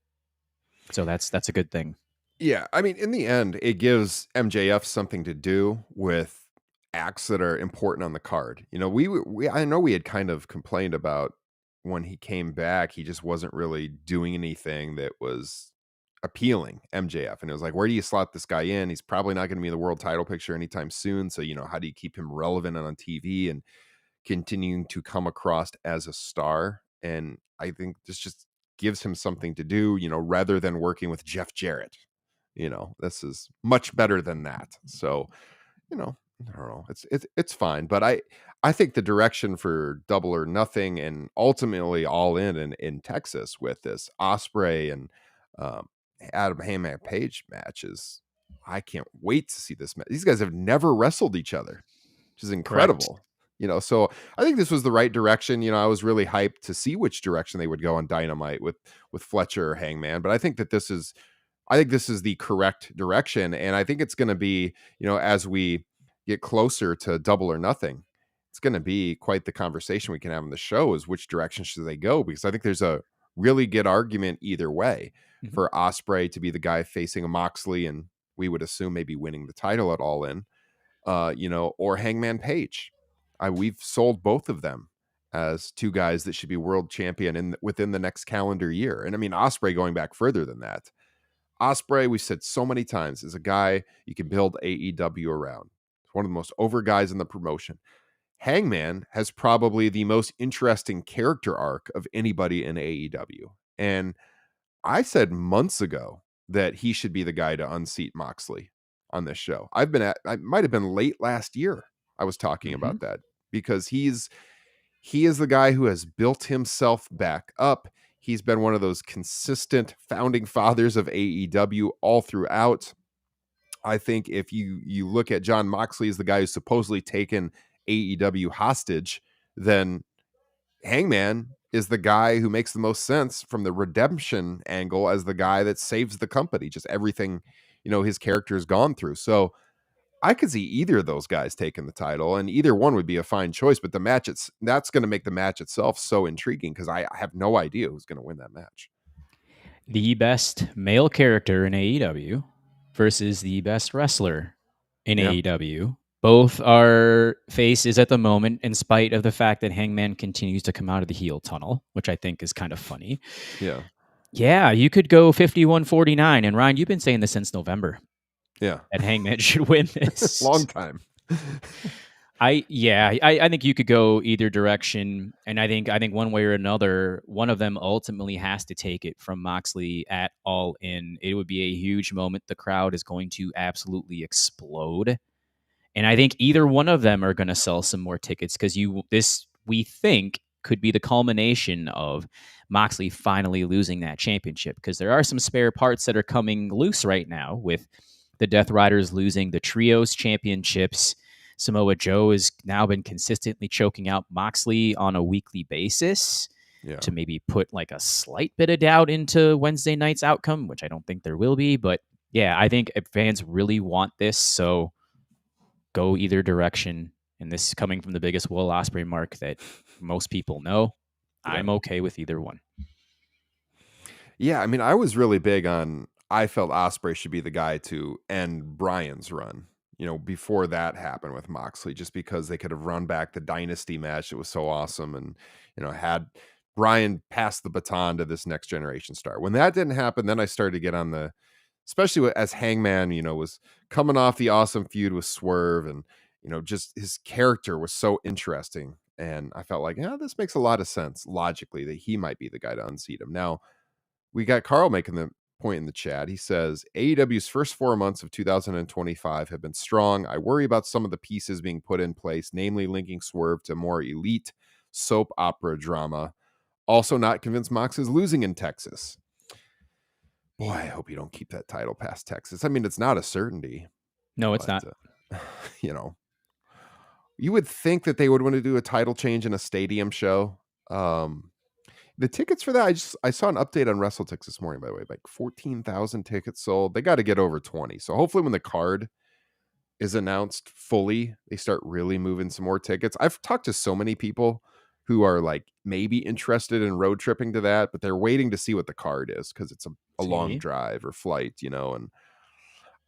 So that's a good thing. Yeah, I mean, in the end, it gives MJF something to do with acts that are important on the card. I know we had kind of complained about when he came back, he just wasn't really doing anything that was appealing, MJF. And it was like, where do you slot this guy in? He's probably not going to be in the world title picture anytime soon. So, how do you keep him relevant on TV and continuing to come across as a star? And I think this just gives him something to do, rather than working with Jeff Jarrett. This is much better than that. So, I don't know. It's fine, but I think the direction for Double or Nothing and ultimately All in Texas with this Ospreay and Adam Hangman Page matches, I can't wait to see this match. These guys have never wrestled each other, which is incredible. Correct. So I think this was the right direction. I was really hyped to see which direction they would go on Dynamite with Fletcher or Hangman, but I think this is the correct direction. And I think it's going to be, as we get closer to Double or Nothing, it's going to be quite the conversation we can have on the show is which direction should they go? Because I think there's a really good argument either way for Ospreay to be the guy facing a Moxley, and we would assume maybe winning the title at All In, or Hangman Page. We've sold both of them as two guys that should be world champion within the next calendar year. And I mean, Ospreay going back further than that. Ospreay, we said so many times, is a guy you can build AEW around. It's one of the most over guys in the promotion. Hangman has probably the most interesting character arc of anybody in AEW. And I said months ago that he should be the guy to unseat Moxley on this show. I might have been late last year I was talking about that, because he is the guy who has built himself back up. He's been one of those consistent founding fathers of AEW all throughout. I think if you look at John Moxley as the guy who's supposedly taken AEW hostage, then Hangman is the guy who makes the most sense from the redemption angle as the guy that saves the company, just everything, his character has gone through. So I could see either of those guys taking the title, and either one would be a fine choice. But that's going to make the match itself so intriguing because I have no idea who's going to win that match. The best male character in AEW versus the best wrestler in Yeah. AEW. Both are faces at the moment, in spite of the fact that Hangman continues to come out of the heel tunnel, which I think is kind of funny. Yeah. Yeah, you could go 51-49. And Ryan, you've been saying this since November Yeah. that Hangman should win this. Long time. I think you could go either direction, and I think one way or another, one of them ultimately has to take it from Moxley at All In. It would be a huge moment. The crowd is going to absolutely explode, and I think either one of them are going to sell some more tickets because we think could be the culmination of Moxley finally losing that championship, because there are some spare parts that are coming loose right now with the Death Riders losing the Trios championships. Samoa Joe has now been consistently choking out Moxley on a weekly basis to maybe put like a slight bit of doubt into Wednesday night's outcome, which I don't think there will be. But yeah, I think if fans really want this, so go either direction. And this is coming from the biggest Will Ospreay mark that most people know. Yeah. I'm okay with either one. Yeah, I mean, I was really big on, I felt Ospreay should be the guy to end Bryan's run, before that happened with Moxley, just because they could have run back the Dynasty match. It was so awesome. And, had Bryan pass the baton to this next generation star. When that didn't happen, then I started to get on especially as Hangman, was coming off the awesome feud with Swerve, and, just his character was so interesting. And I felt like, this makes a lot of sense logically that he might be the guy to unseat him. Now, we got Carl making the point in the chat. He says, AEW's first 4 months of 2025 have been strong. I worry about some of the pieces being put in place, namely linking Swerve to more elite soap opera drama. Also not convinced Mox is losing in Texas. Boy, I hope you don't keep that title past Texas. I mean, it's not a certainty. No, it's not. You would think that they would want to do a title change in a stadium show. The tickets for that, I saw an update on WrestleTix this morning, by the way, like 14,000 tickets sold. They got to get over 20. So hopefully when the card is announced fully, they start really moving some more tickets. I've talked to so many people who are like maybe interested in road tripping to that, but they're waiting to see what the card is because it's a long drive or flight, and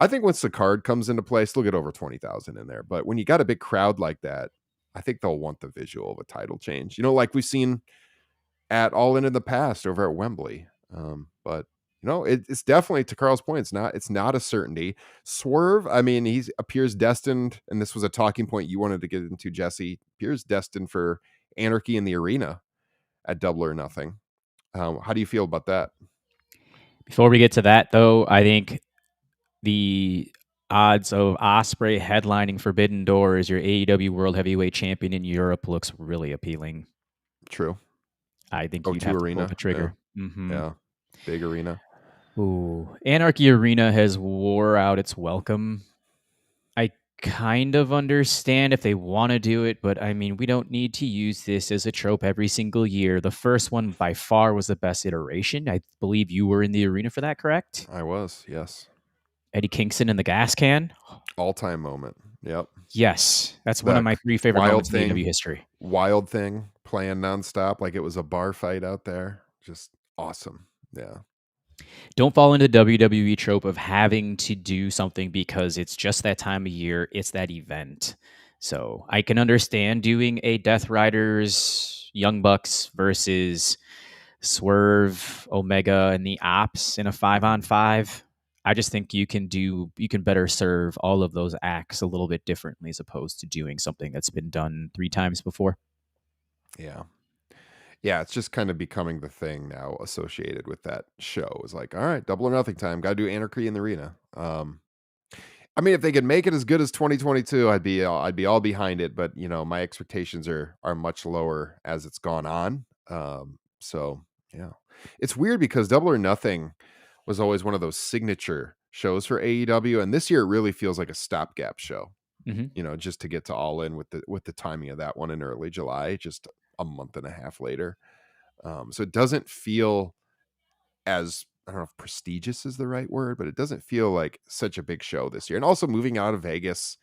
I think once the card comes into place, they'll get over 20,000 in there. But when you got a big crowd like that, I think they'll want the visual of a title change, like we've seen at All In the past over at Wembley. But it's definitely, to Carl's point, it's not a certainty. Swerve, I mean, he appears destined, and this was a talking point you wanted to get into, Jesse, appears destined for Anarchy in the Arena at Double or Nothing. How do you feel about that? Before we get to that, though, I think the odds of Ospreay headlining Forbidden Door as your AEW World Heavyweight Champion in Europe looks really appealing. True. I think you'd have to pull the trigger. Yeah. Big arena. Ooh, Anarchy Arena has wore out its welcome. I kind of understand if they want to do it, but I mean, we don't need to use this as a trope every single year. The first one by far was the best iteration. I believe you were in the arena for that, correct? I was, yes. Eddie Kingston in the gas can. All-time moment. Yep. Yes, that's one of my 3 favorite moments in AEW history. Wild Thing playing nonstop like it was a bar fight out there. Just awesome. Yeah. Don't fall into the WWE trope of having to do something because it's just that time of year. It's that event. So I can understand doing a Death Riders Young Bucks versus Swerve, Omega, and the Ops in a 5-on-5. I just think you can better serve all of those acts a little bit differently as opposed to doing something that's been done 3 times before. Yeah. Yeah, it's just kind of becoming the thing now associated with that show. It's like, all right, Double or Nothing time. Got to do Anarchy in the Arena. I mean, if they could make it as good as 2022, I'd be all behind it. But my expectations are much lower as it's gone on. So yeah, it's weird because Double or Nothing was always one of those signature shows for AEW, and this year it really feels like a stopgap show. Mm-hmm. Just to get to All In with the timing of that one in early July, just a month and a half later. So it doesn't feel as, I don't know if prestigious is the right word, but it doesn't feel like such a big show this year. And also moving out of Vegas,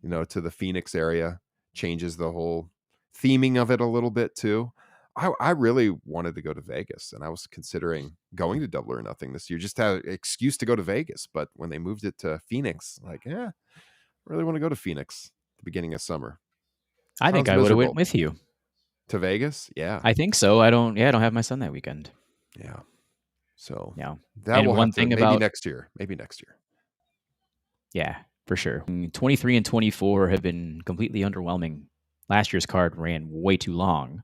to the Phoenix area changes the whole theming of it a little bit too. I really wanted to go to Vegas, and I was considering going to Double or Nothing this year, just to have an excuse to go to Vegas. But when they moved it to Phoenix, like, I really want to go to Phoenix at the beginning of summer. I think Sounds I would have went miserable. with you. To Vegas? Yeah. I think so. I don't have my son that weekend. Yeah. So Yeah. that And will one have to, thing maybe about next year. Maybe next year. Yeah, for sure. 23 and 24 have been completely underwhelming. Last year's card ran way too long.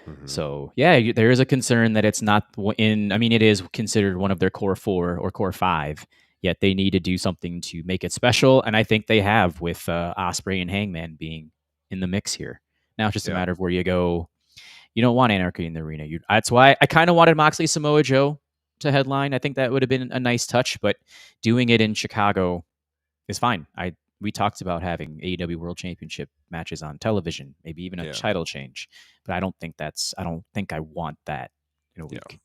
Mhm. So, yeah, there is a concern that it's not in. I mean, it is considered one of their core 4 or core 5, yet they need to do something to make it special. And I think they have with Osprey and Hangman being in the mix here. Now it's just a Yeah. matter of where you go. You don't want anarchy in the arena. That's why I kind of wanted Moxley Samoa Joe to headline. I think that would have been a nice touch, but doing it in Chicago is fine. We talked about having AEW World Championship matches on television, maybe even a Yeah. title change, but I don't think I want that in a week.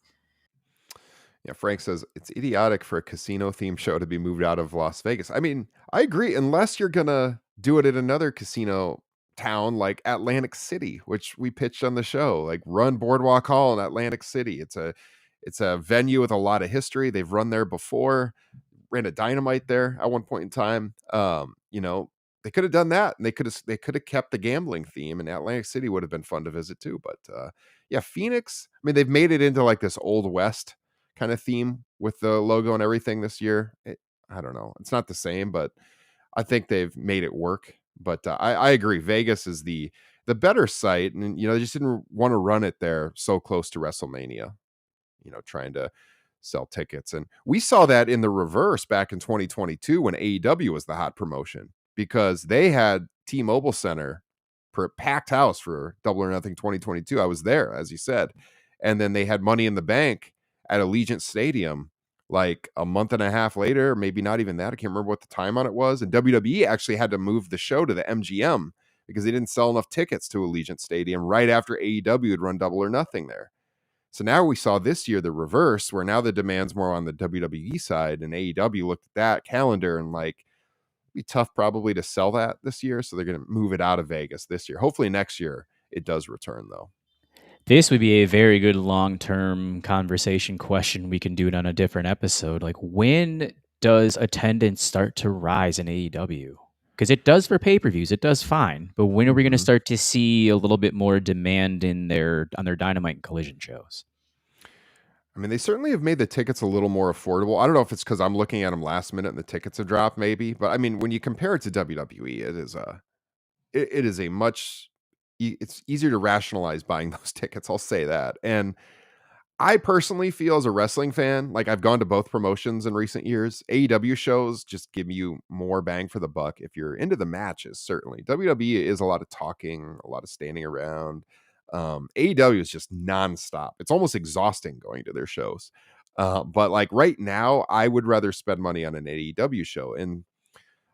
Yeah, Frank says it's idiotic for a casino themed show to be moved out of Las Vegas. I mean, I agree, unless you're gonna do it at another casino town like Atlantic City, which we pitched on the show. Like, run Boardwalk Hall in Atlantic City. It's a venue with a lot of history. They've run there before, ran a Dynamite there at one point in time. They could have done that, and they could have kept the gambling theme, and Atlantic City would have been fun to visit too. But yeah, Phoenix. I mean, they've made it into like this Old West kind of theme with the logo and everything this year. I don't know. It's not the same, but I think they've made it work. But I agree. Vegas is the better site, and they just didn't want to run it there so close to WrestleMania. Trying to sell tickets, and we saw that in the reverse back in 2022 when AEW was the hot promotion, because they had T-Mobile Center for a packed house for Double or Nothing 2022. I was there, as you said, and then they had Money in the Bank at Allegiant Stadium like a month and a half later, maybe not even that. I can't remember what the time on it was. And WWE actually had to move the show to the MGM because they didn't sell enough tickets to Allegiant Stadium right after AEW had run Double or Nothing there. So now we saw this year the reverse, where now the demand's more on the WWE side, and AEW looked at that calendar and like, it'd be tough probably to sell that this year. So they're going to move it out of Vegas this year. Hopefully next year it does return though. This would be a very good long-term conversation question. We can do it on a different episode. Like, when does attendance start to rise in AEW? Because it does for pay-per-views, it does fine. But when are we going to start to see a little bit more demand on their Dynamite and Collision shows? I mean, they certainly have made the tickets a little more affordable. I don't know if it's because I'm looking at them last minute and the tickets have dropped, maybe. But I mean, when you compare it to WWE, it is a much. It's easier to rationalize buying those tickets. I'll say that. And I personally feel, as a wrestling fan, like, I've gone to both promotions in recent years. AEW shows just give you more bang for the buck if you're into the matches. Certainly, WWE is a lot of talking, a lot of standing around. AEW is just nonstop. It's almost exhausting going to their shows. But like right now, I would rather spend money on an AEW show. And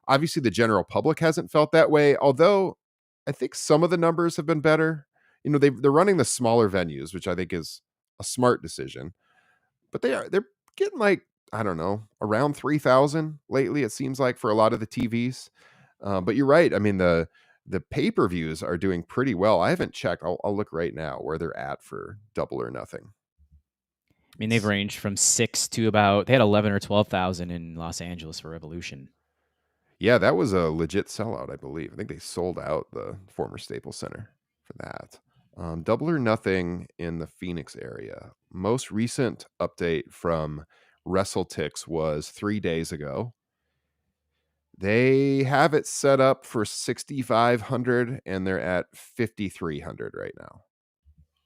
obviously, the general public hasn't felt that way. Although I think some of the numbers have been better. They're running the smaller venues, which I think is a smart decision. But they're getting like, I don't know, around 3,000 lately, it seems like, for a lot of the TVs. But you're right. I mean, the pay-per-views are doing pretty well. I haven't checked. I'll look right now where they're at for Double or Nothing. I mean, they've ranged from 6 to about, they had 11 or 12,000 in Los Angeles for Revolution. Yeah, that was a legit sellout, I believe. I think they sold out the former Staples Center for that. Double or Nothing in the Phoenix area. Most recent update from WrestleTix was 3 days ago. They have it set up for 6,500 and they're at 5,300 right now.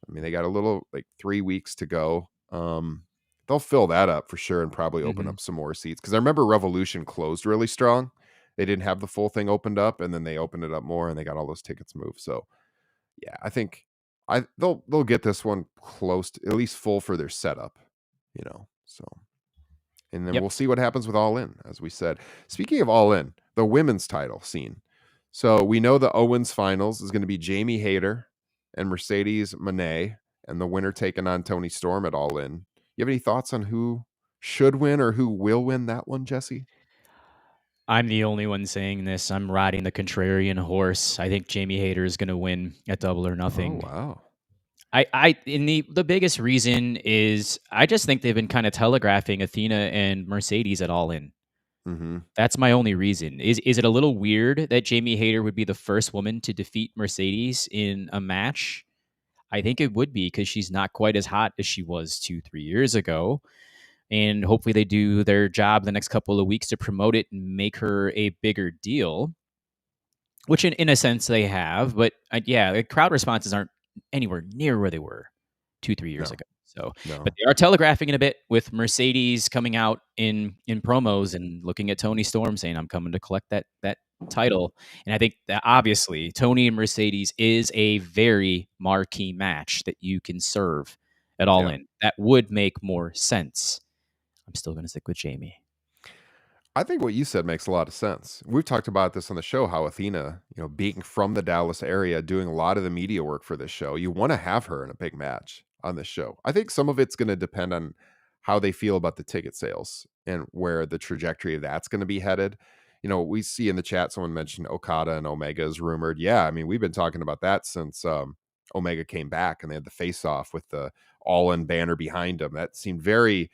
I mean, they got a little, like, 3 weeks to go. They'll fill that up for sure and probably open up some more seats, because I remember Revolution closed really strong. They didn't have the full thing opened up, and then they opened it up more and they got all those tickets moved. So yeah, I think they'll get this one close to at least full for their setup, So And then Yep. we'll see what happens with All In, as we said. Speaking of All In, the women's title scene. So we know the Owens finals is going to be Jamie Hayter and Mercedes Moné, and the winner taking on Tony Storm at All In. You have any thoughts on who should win or who will win that one, Jesse? I'm the only one saying this. I'm riding the contrarian horse. I think Jamie Hayter is going to win at Double or Oh, Nothing. wow. In the biggest reason is I just think they've been kind of telegraphing Athena and Mercedes at All In. Mm-hmm. That's my only reason. Is it a little weird that Jamie Hayter would be the first woman to defeat Mercedes in a match? I think it would be because she's not quite as hot as she was 2-3 years ago. And hopefully they do their job the next couple of weeks to promote it and make her a bigger deal, which in a sense they have. But yeah, the crowd responses aren't anywhere near where they were 2-3 years No, ago. So, but no. they are telegraphing it a bit with Mercedes coming out in promos and looking at Tony Storm saying, "I'm coming to collect that title." And I think that obviously Tony and Mercedes is a very marquee match that you can serve at All Yeah. In. That would make more sense. I'm still going to stick with Jamie. I think what you said makes a lot of sense. We've talked about this on the show, how Athena, being from the Dallas area, doing a lot of the media work for this show, you want to have her in a big match on this show. I think some of it's going to depend on how they feel about the ticket sales and where the trajectory of that's going to be headed. We see in the chat someone mentioned Okada and Omega is rumored. Yeah, I mean, we've been talking about that since Omega came back and they had the face off with the all in banner behind them. That seemed very,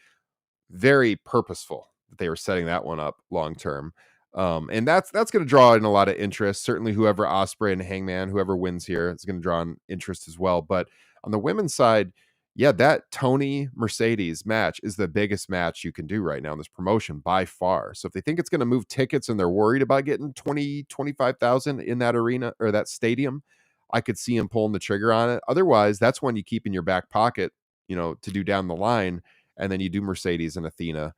very purposeful that they were setting that one up long term. And that's going to draw in a lot of interest. Certainly, whoever Osprey and Hangman, whoever wins here, is going to draw in interest as well. But on the women's side, yeah, that Tony Mercedes match is the biggest match you can do right now in this promotion by far. So if they think it's going to move tickets and they're worried about getting 20, 25,000 in that arena or that stadium, I could see him pulling the trigger on it. Otherwise, that's one you keep in your back pocket, to do down the line. And then you do Mercedes and Athena,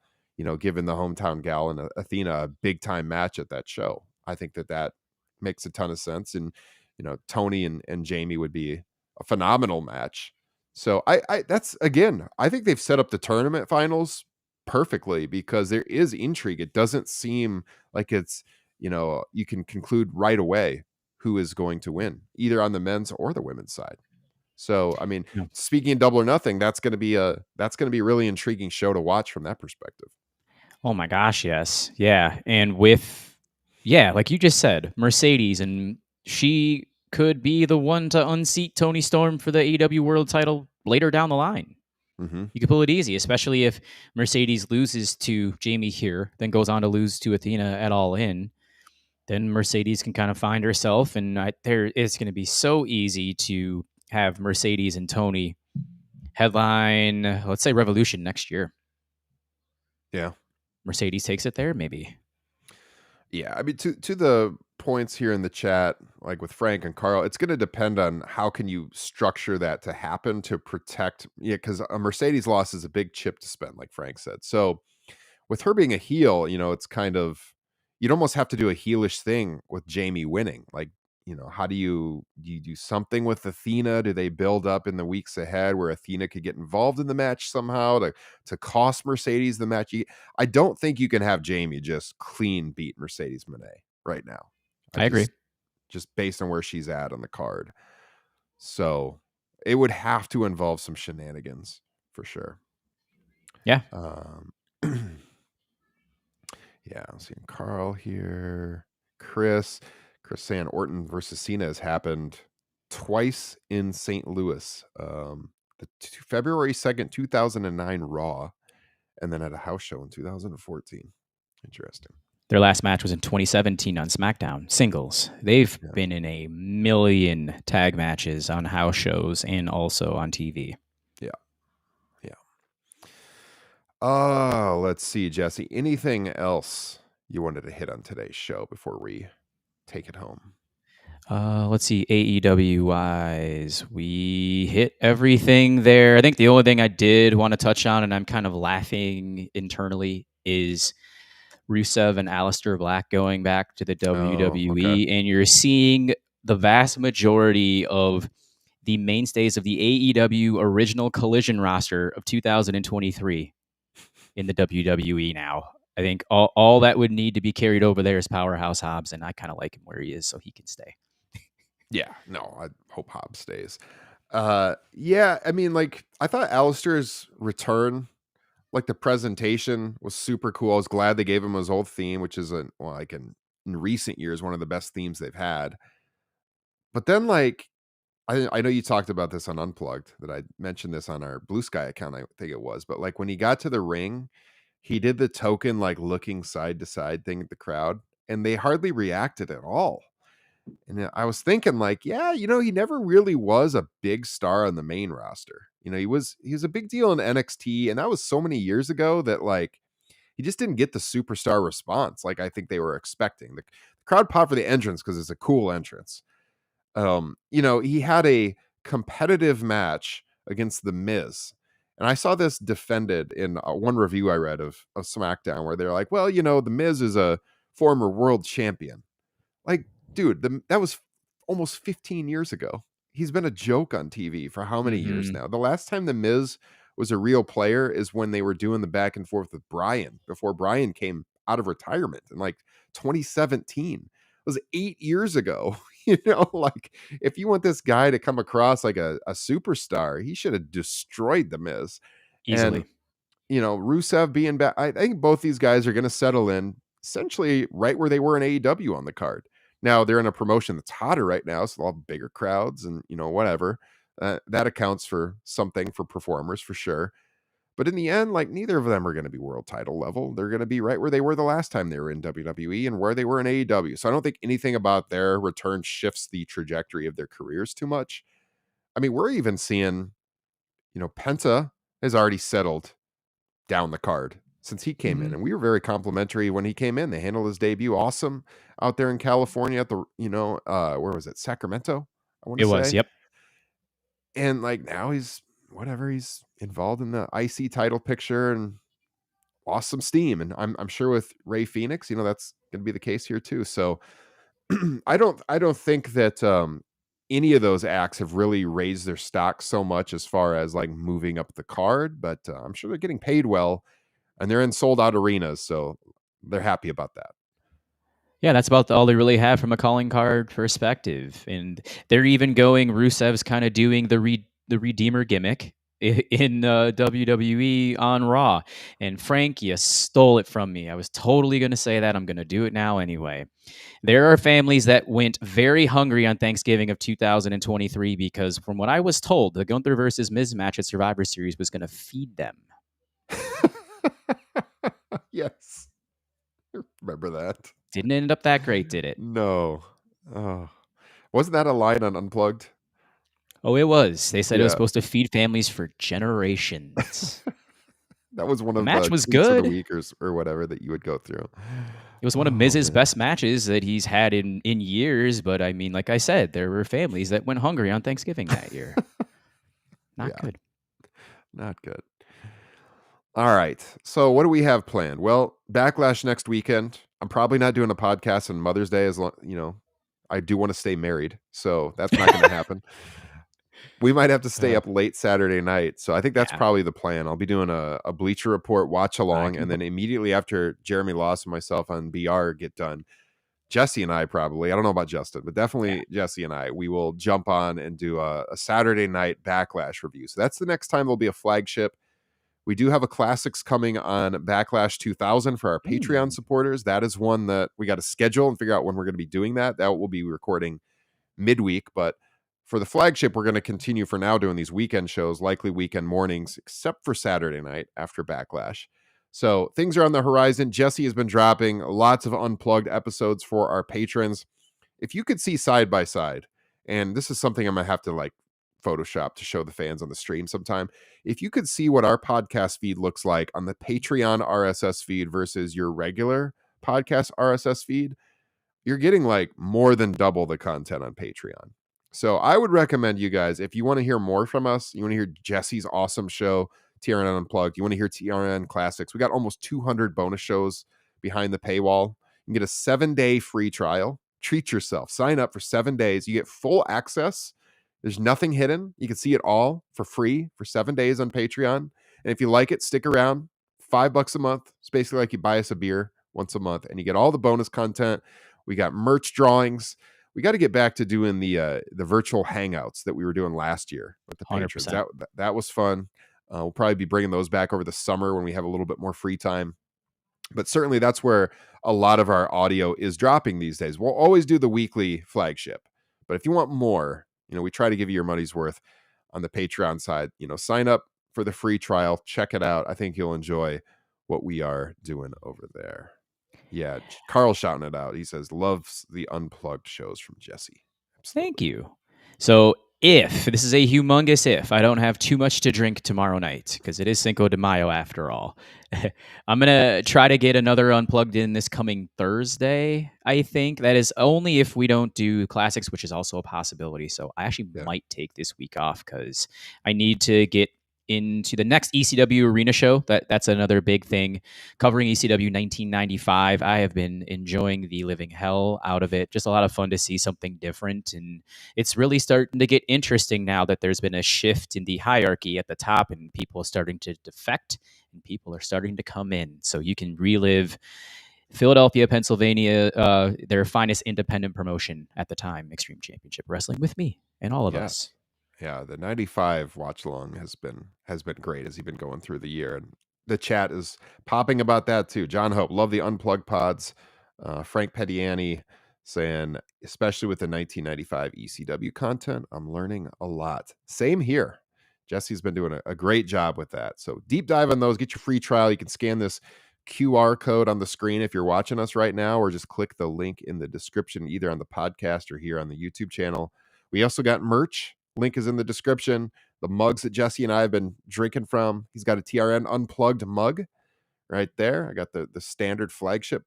giving the hometown gal and Athena a big time match at that show. I think that makes a ton of sense. And, Tony and Jamie would be a phenomenal match. So that's again, I think they've set up the tournament finals perfectly because there is intrigue. It doesn't seem like it's, you can conclude right away who is going to win, either on the men's or the women's side. So, I mean, Yeah. speaking of Double or Nothing, that's going to be a really intriguing show to watch from that perspective. Oh my gosh, yes. Yeah. And like you just said, Mercedes, and she could be the one to unseat Tony Storm for the AEW World title later down the line. Mm-hmm. You could pull it easy, especially if Mercedes loses to Jamie here, then goes on to lose to Athena at All In. Then Mercedes can kind of find herself, and it's going to be so easy to have Mercedes and Tony headline, let's say Revolution next year. Yeah. Mercedes takes it there, maybe. Yeah, I mean, to the points here in the chat, like with Frank and Carl, it's going to depend on how can you structure that to happen to protect. Yeah, because a Mercedes loss is a big chip to spend, like Frank said. So with her being a heel, it's kind of you'd almost have to do a heelish thing with Jamie winning. Like, how do you do something with Athena? Do they build up in the weeks ahead where Athena could get involved in the match somehow to cost Mercedes the match? I don't think you can have Jamie just clean beat Mercedes Moné right now. I agree. Just based on where she's at on the card. So it would have to involve some shenanigans for sure. Yeah. Yeah, I'm seeing Carl here. Chris saying Orton versus Cena has happened twice in St. Louis. February 2nd, 2009 Raw, and then at a house show in 2014. Interesting. Their last match was in 2017 on SmackDown, singles. They've been in a million tag matches on house shows and also on TV. Yeah. Let's see, Jesse. Anything else you wanted to hit on today's show before we take it home? Let's see, AEW wise, we hit everything there. I think the only thing I did want to touch on, and I'm kind of laughing internally, is Rusev and Aleister Black going back to the WWE, and you're seeing the vast majority of the mainstays of the AEW original Collision roster of 2023 in the WWE now. I think all that would need to be carried over there is Powerhouse Hobbs, and I kind of like him where he is, so he can stay. Yeah, no, I hope Hobbs stays. Yeah, I mean, like, I thought Alistair's return, like, the presentation was super cool. I was glad they gave him his old theme, which is like in recent years, one of the best themes they've had. But then, like, I know you talked about this on Unplugged, that I mentioned this on our Blue Sky account, I think it was. But like when he got to the ring, he did the token like looking side to side thing at the crowd, and they hardly reacted at all. And I was thinking, like, yeah, he never really was a big star on the main roster. He was a big deal in NXT, and that was so many years ago that like he just didn't get the superstar response like I think they were expecting. The crowd popped for the entrance because it's a cool entrance. He had a competitive match against The Miz. And I saw this defended in one review I read of SmackDown where they're like, well, The Miz is a former world champion. Like, dude, that was almost 15 years ago. He's been a joke on TV for how many years now? The last time The Miz was a real player is when they were doing the back and forth with Bryan before Bryan came out of retirement in like 2017. It was 8 years ago. Like if you want this guy to come across like a superstar, he should have destroyed The Miz. Easily. And Rusev being back, I think both these guys are going to settle in essentially right where they were in AEW on the card. Now they're in a promotion that's hotter right now, so they'll have bigger crowds and whatever. That accounts for something for performers for sure. But in the end, like neither of them are going to be world title level. They're going to be right where they were the last time they were in WWE and where they were in AEW. So I don't think anything about their return shifts the trajectory of their careers too much. I mean, we're even seeing, Penta has already settled down the card since he came in. And we were very complimentary when he came in. They handled his debut awesome out there in California at the, where was it? Sacramento, I want to It was, say. yep. And like now he's involved in the IC title picture and lost some steam. And I'm sure with Ray Phoenix, that's going to be the case here too. So I don't think that any of those acts have really raised their stock so much as far as like moving up the card, but I'm sure they're getting paid well and they're in sold out arenas. So they're happy about that. Yeah, that's about all they really have from a calling card perspective. And they're even going, Rusev's kind of doing the Redeemer gimmick in WWE on Raw. And Frank, you stole it from me. I was totally going to say that. I'm going to do it now anyway. There are families that went very hungry on Thanksgiving of 2023 because from what I was told, the Gunther versus Miz match at Survivor Series was going to feed them. Yes. Remember that? Didn't end up that great, did it? No. Oh. Wasn't that a line on Unplugged? Oh, it was. They said it was supposed to feed families for generations. That was one of match the was tweets of the good. week or whatever that you would go through. It was one of Miz's best matches that he's had in years. But I mean, like I said, there were families that went hungry on Thanksgiving that year. Not good. Not good. All right. So what do we have planned? Well, Backlash next weekend. I'm probably not doing a podcast on Mother's Day as long, I do want to stay married. So that's not going to happen. We might have to stay up late Saturday night. So I think that's probably the plan. I'll be doing a Bleacher Report watch along. And then immediately after Jeremy Loss and myself on BR get done, Jesse and I probably, I don't know about Justin, but definitely Jesse and I, we will jump on and do a Saturday night Backlash review. So that's the next time there'll be a flagship. We do have a classics coming on Backlash 2000 for our Patreon supporters. That is one that we got to schedule and figure out when we're going to be doing that. That will be recording midweek, but for the flagship, we're going to continue for now doing these weekend shows, likely weekend mornings, except for Saturday night after Backlash. So things are on the horizon. Jesse has been dropping lots of unplugged episodes for our patrons. If you could see side by side, and this is something I'm going to have to like Photoshop to show the fans on the stream sometime. If you could see what our podcast feed looks like on the Patreon RSS feed versus your regular podcast RSS feed, you're getting like more than double the content on Patreon. So I would recommend you guys, if you want to hear more from us, you want to hear Jesse's awesome show, TRN Unplugged, you want to hear TRN Classics, we got almost 200 bonus shows behind the paywall. You can get a 7-day free trial. Treat yourself. Sign up for 7 days. You get full access. There's nothing hidden. You can see it all for free for 7 days on Patreon. And if you like it, stick around. $5 a month. It's basically like you buy us a beer once a month, and you get all the bonus content. We got merch drawings. We got to get back to doing the virtual hangouts that we were doing last year with the patrons. 100%. That was fun. We'll probably be bringing those back over the summer when we have a little bit more free time. But certainly that's where a lot of our audio is dropping these days. We'll always do the weekly flagship. But if you want more, we try to give you your money's worth on the Patreon side. Sign up for the free trial. Check it out. I think you'll enjoy what we are doing over there. Yeah, Carl's shouting it out. He says, loves the unplugged shows from Jesse. Absolutely. Thank you. So if, this is a humongous if, I don't have too much to drink tomorrow night, because it is Cinco de Mayo after all, I'm going to try to get another Unplugged in this coming Thursday, I think. That is only if we don't do Classics, which is also a possibility. So I actually might take this week off because I need to get into the next ECW arena show. That's another big thing. Covering ECW 1995. I have been enjoying the living hell out of it. Just a lot of fun to see something different. And it's really starting to get interesting now that there's been a shift in the hierarchy at the top and people are starting to defect and people are starting to come in. So you can relive Philadelphia, Pennsylvania, their finest independent promotion at the time, Extreme Championship Wrestling, with me and all of us. Yeah, the 95 watch along has been great as you've been going through the year. And the chat is popping about that too. John Hope, love the unplugged pods. Frank Pettiani saying, especially with the 1995 ECW content, I'm learning a lot. Same here. Jesse's been doing a great job with that. So deep dive on those. Get your free trial. You can scan this QR code on the screen if you're watching us right now, or just click the link in the description, either on the podcast or here on the YouTube channel. We also got merch. Link is in the description. The mugs that Jesse and I have been drinking from. He's got a TRN Unplugged mug right there. I got the standard flagship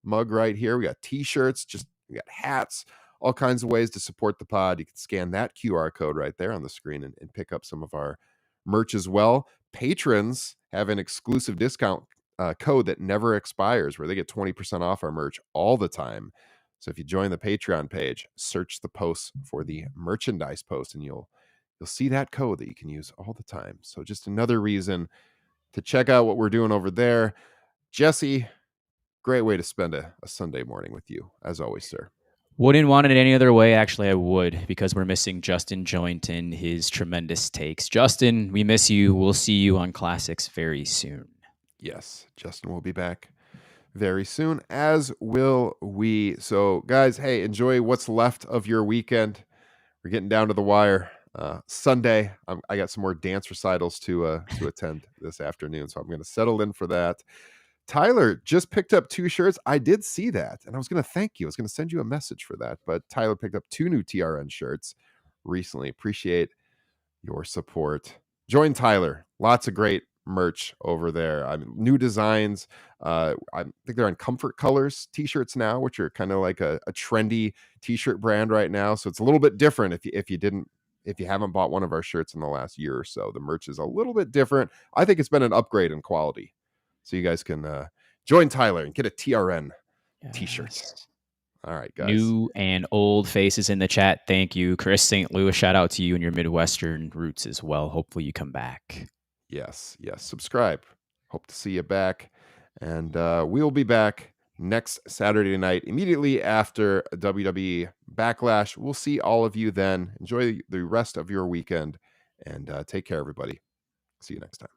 mug right here. We got t-shirts, we got hats, all kinds of ways to support the pod. You can scan that QR code right there on the screen and pick up some of our merch as well. Patrons have an exclusive discount code that never expires where they get 20% off our merch all the time. So if you join the Patreon page, search the posts for the merchandise post, and you'll see that code that you can use all the time. So just another reason to check out what we're doing over there. Jesse, great way to spend a Sunday morning with you, as always, sir. Wouldn't want it any other way. Actually, I would, because we're missing Justin Joint and his tremendous takes. Justin, we miss you. We'll see you on Classics very soon. Yes, Justin will be back very soon, as will we. So guys, hey, enjoy what's left of your weekend. We're getting down to the wire. Sunday, I got some more dance recitals to attend this afternoon, so I'm going to settle in for that. Tyler just picked up 2 shirts. I did see that, and I was going to thank you. I was going to send you a message for that, but Tyler picked up 2 new TRN shirts recently. Appreciate your support. Join Tyler. Lots of great merch over there. New designs. I think they're on Comfort Colors t-shirts now, which are kind of like a trendy t-shirt brand right now. So it's a little bit different if you haven't bought one of our shirts in the last year or so. The merch is a little bit different. I think it's been an upgrade in quality. So you guys can join Tyler and get a TRN t-shirt. All right, guys. New and old faces in the chat. Thank you. Chris St. Louis, shout out to you and your Midwestern roots as well. Hopefully you come back. Yes. Subscribe. Hope to see you back. And we will be back next Saturday night, immediately after WWE Backlash. We'll see all of you then. Enjoy the rest of your weekend, and take care, everybody. See you next time.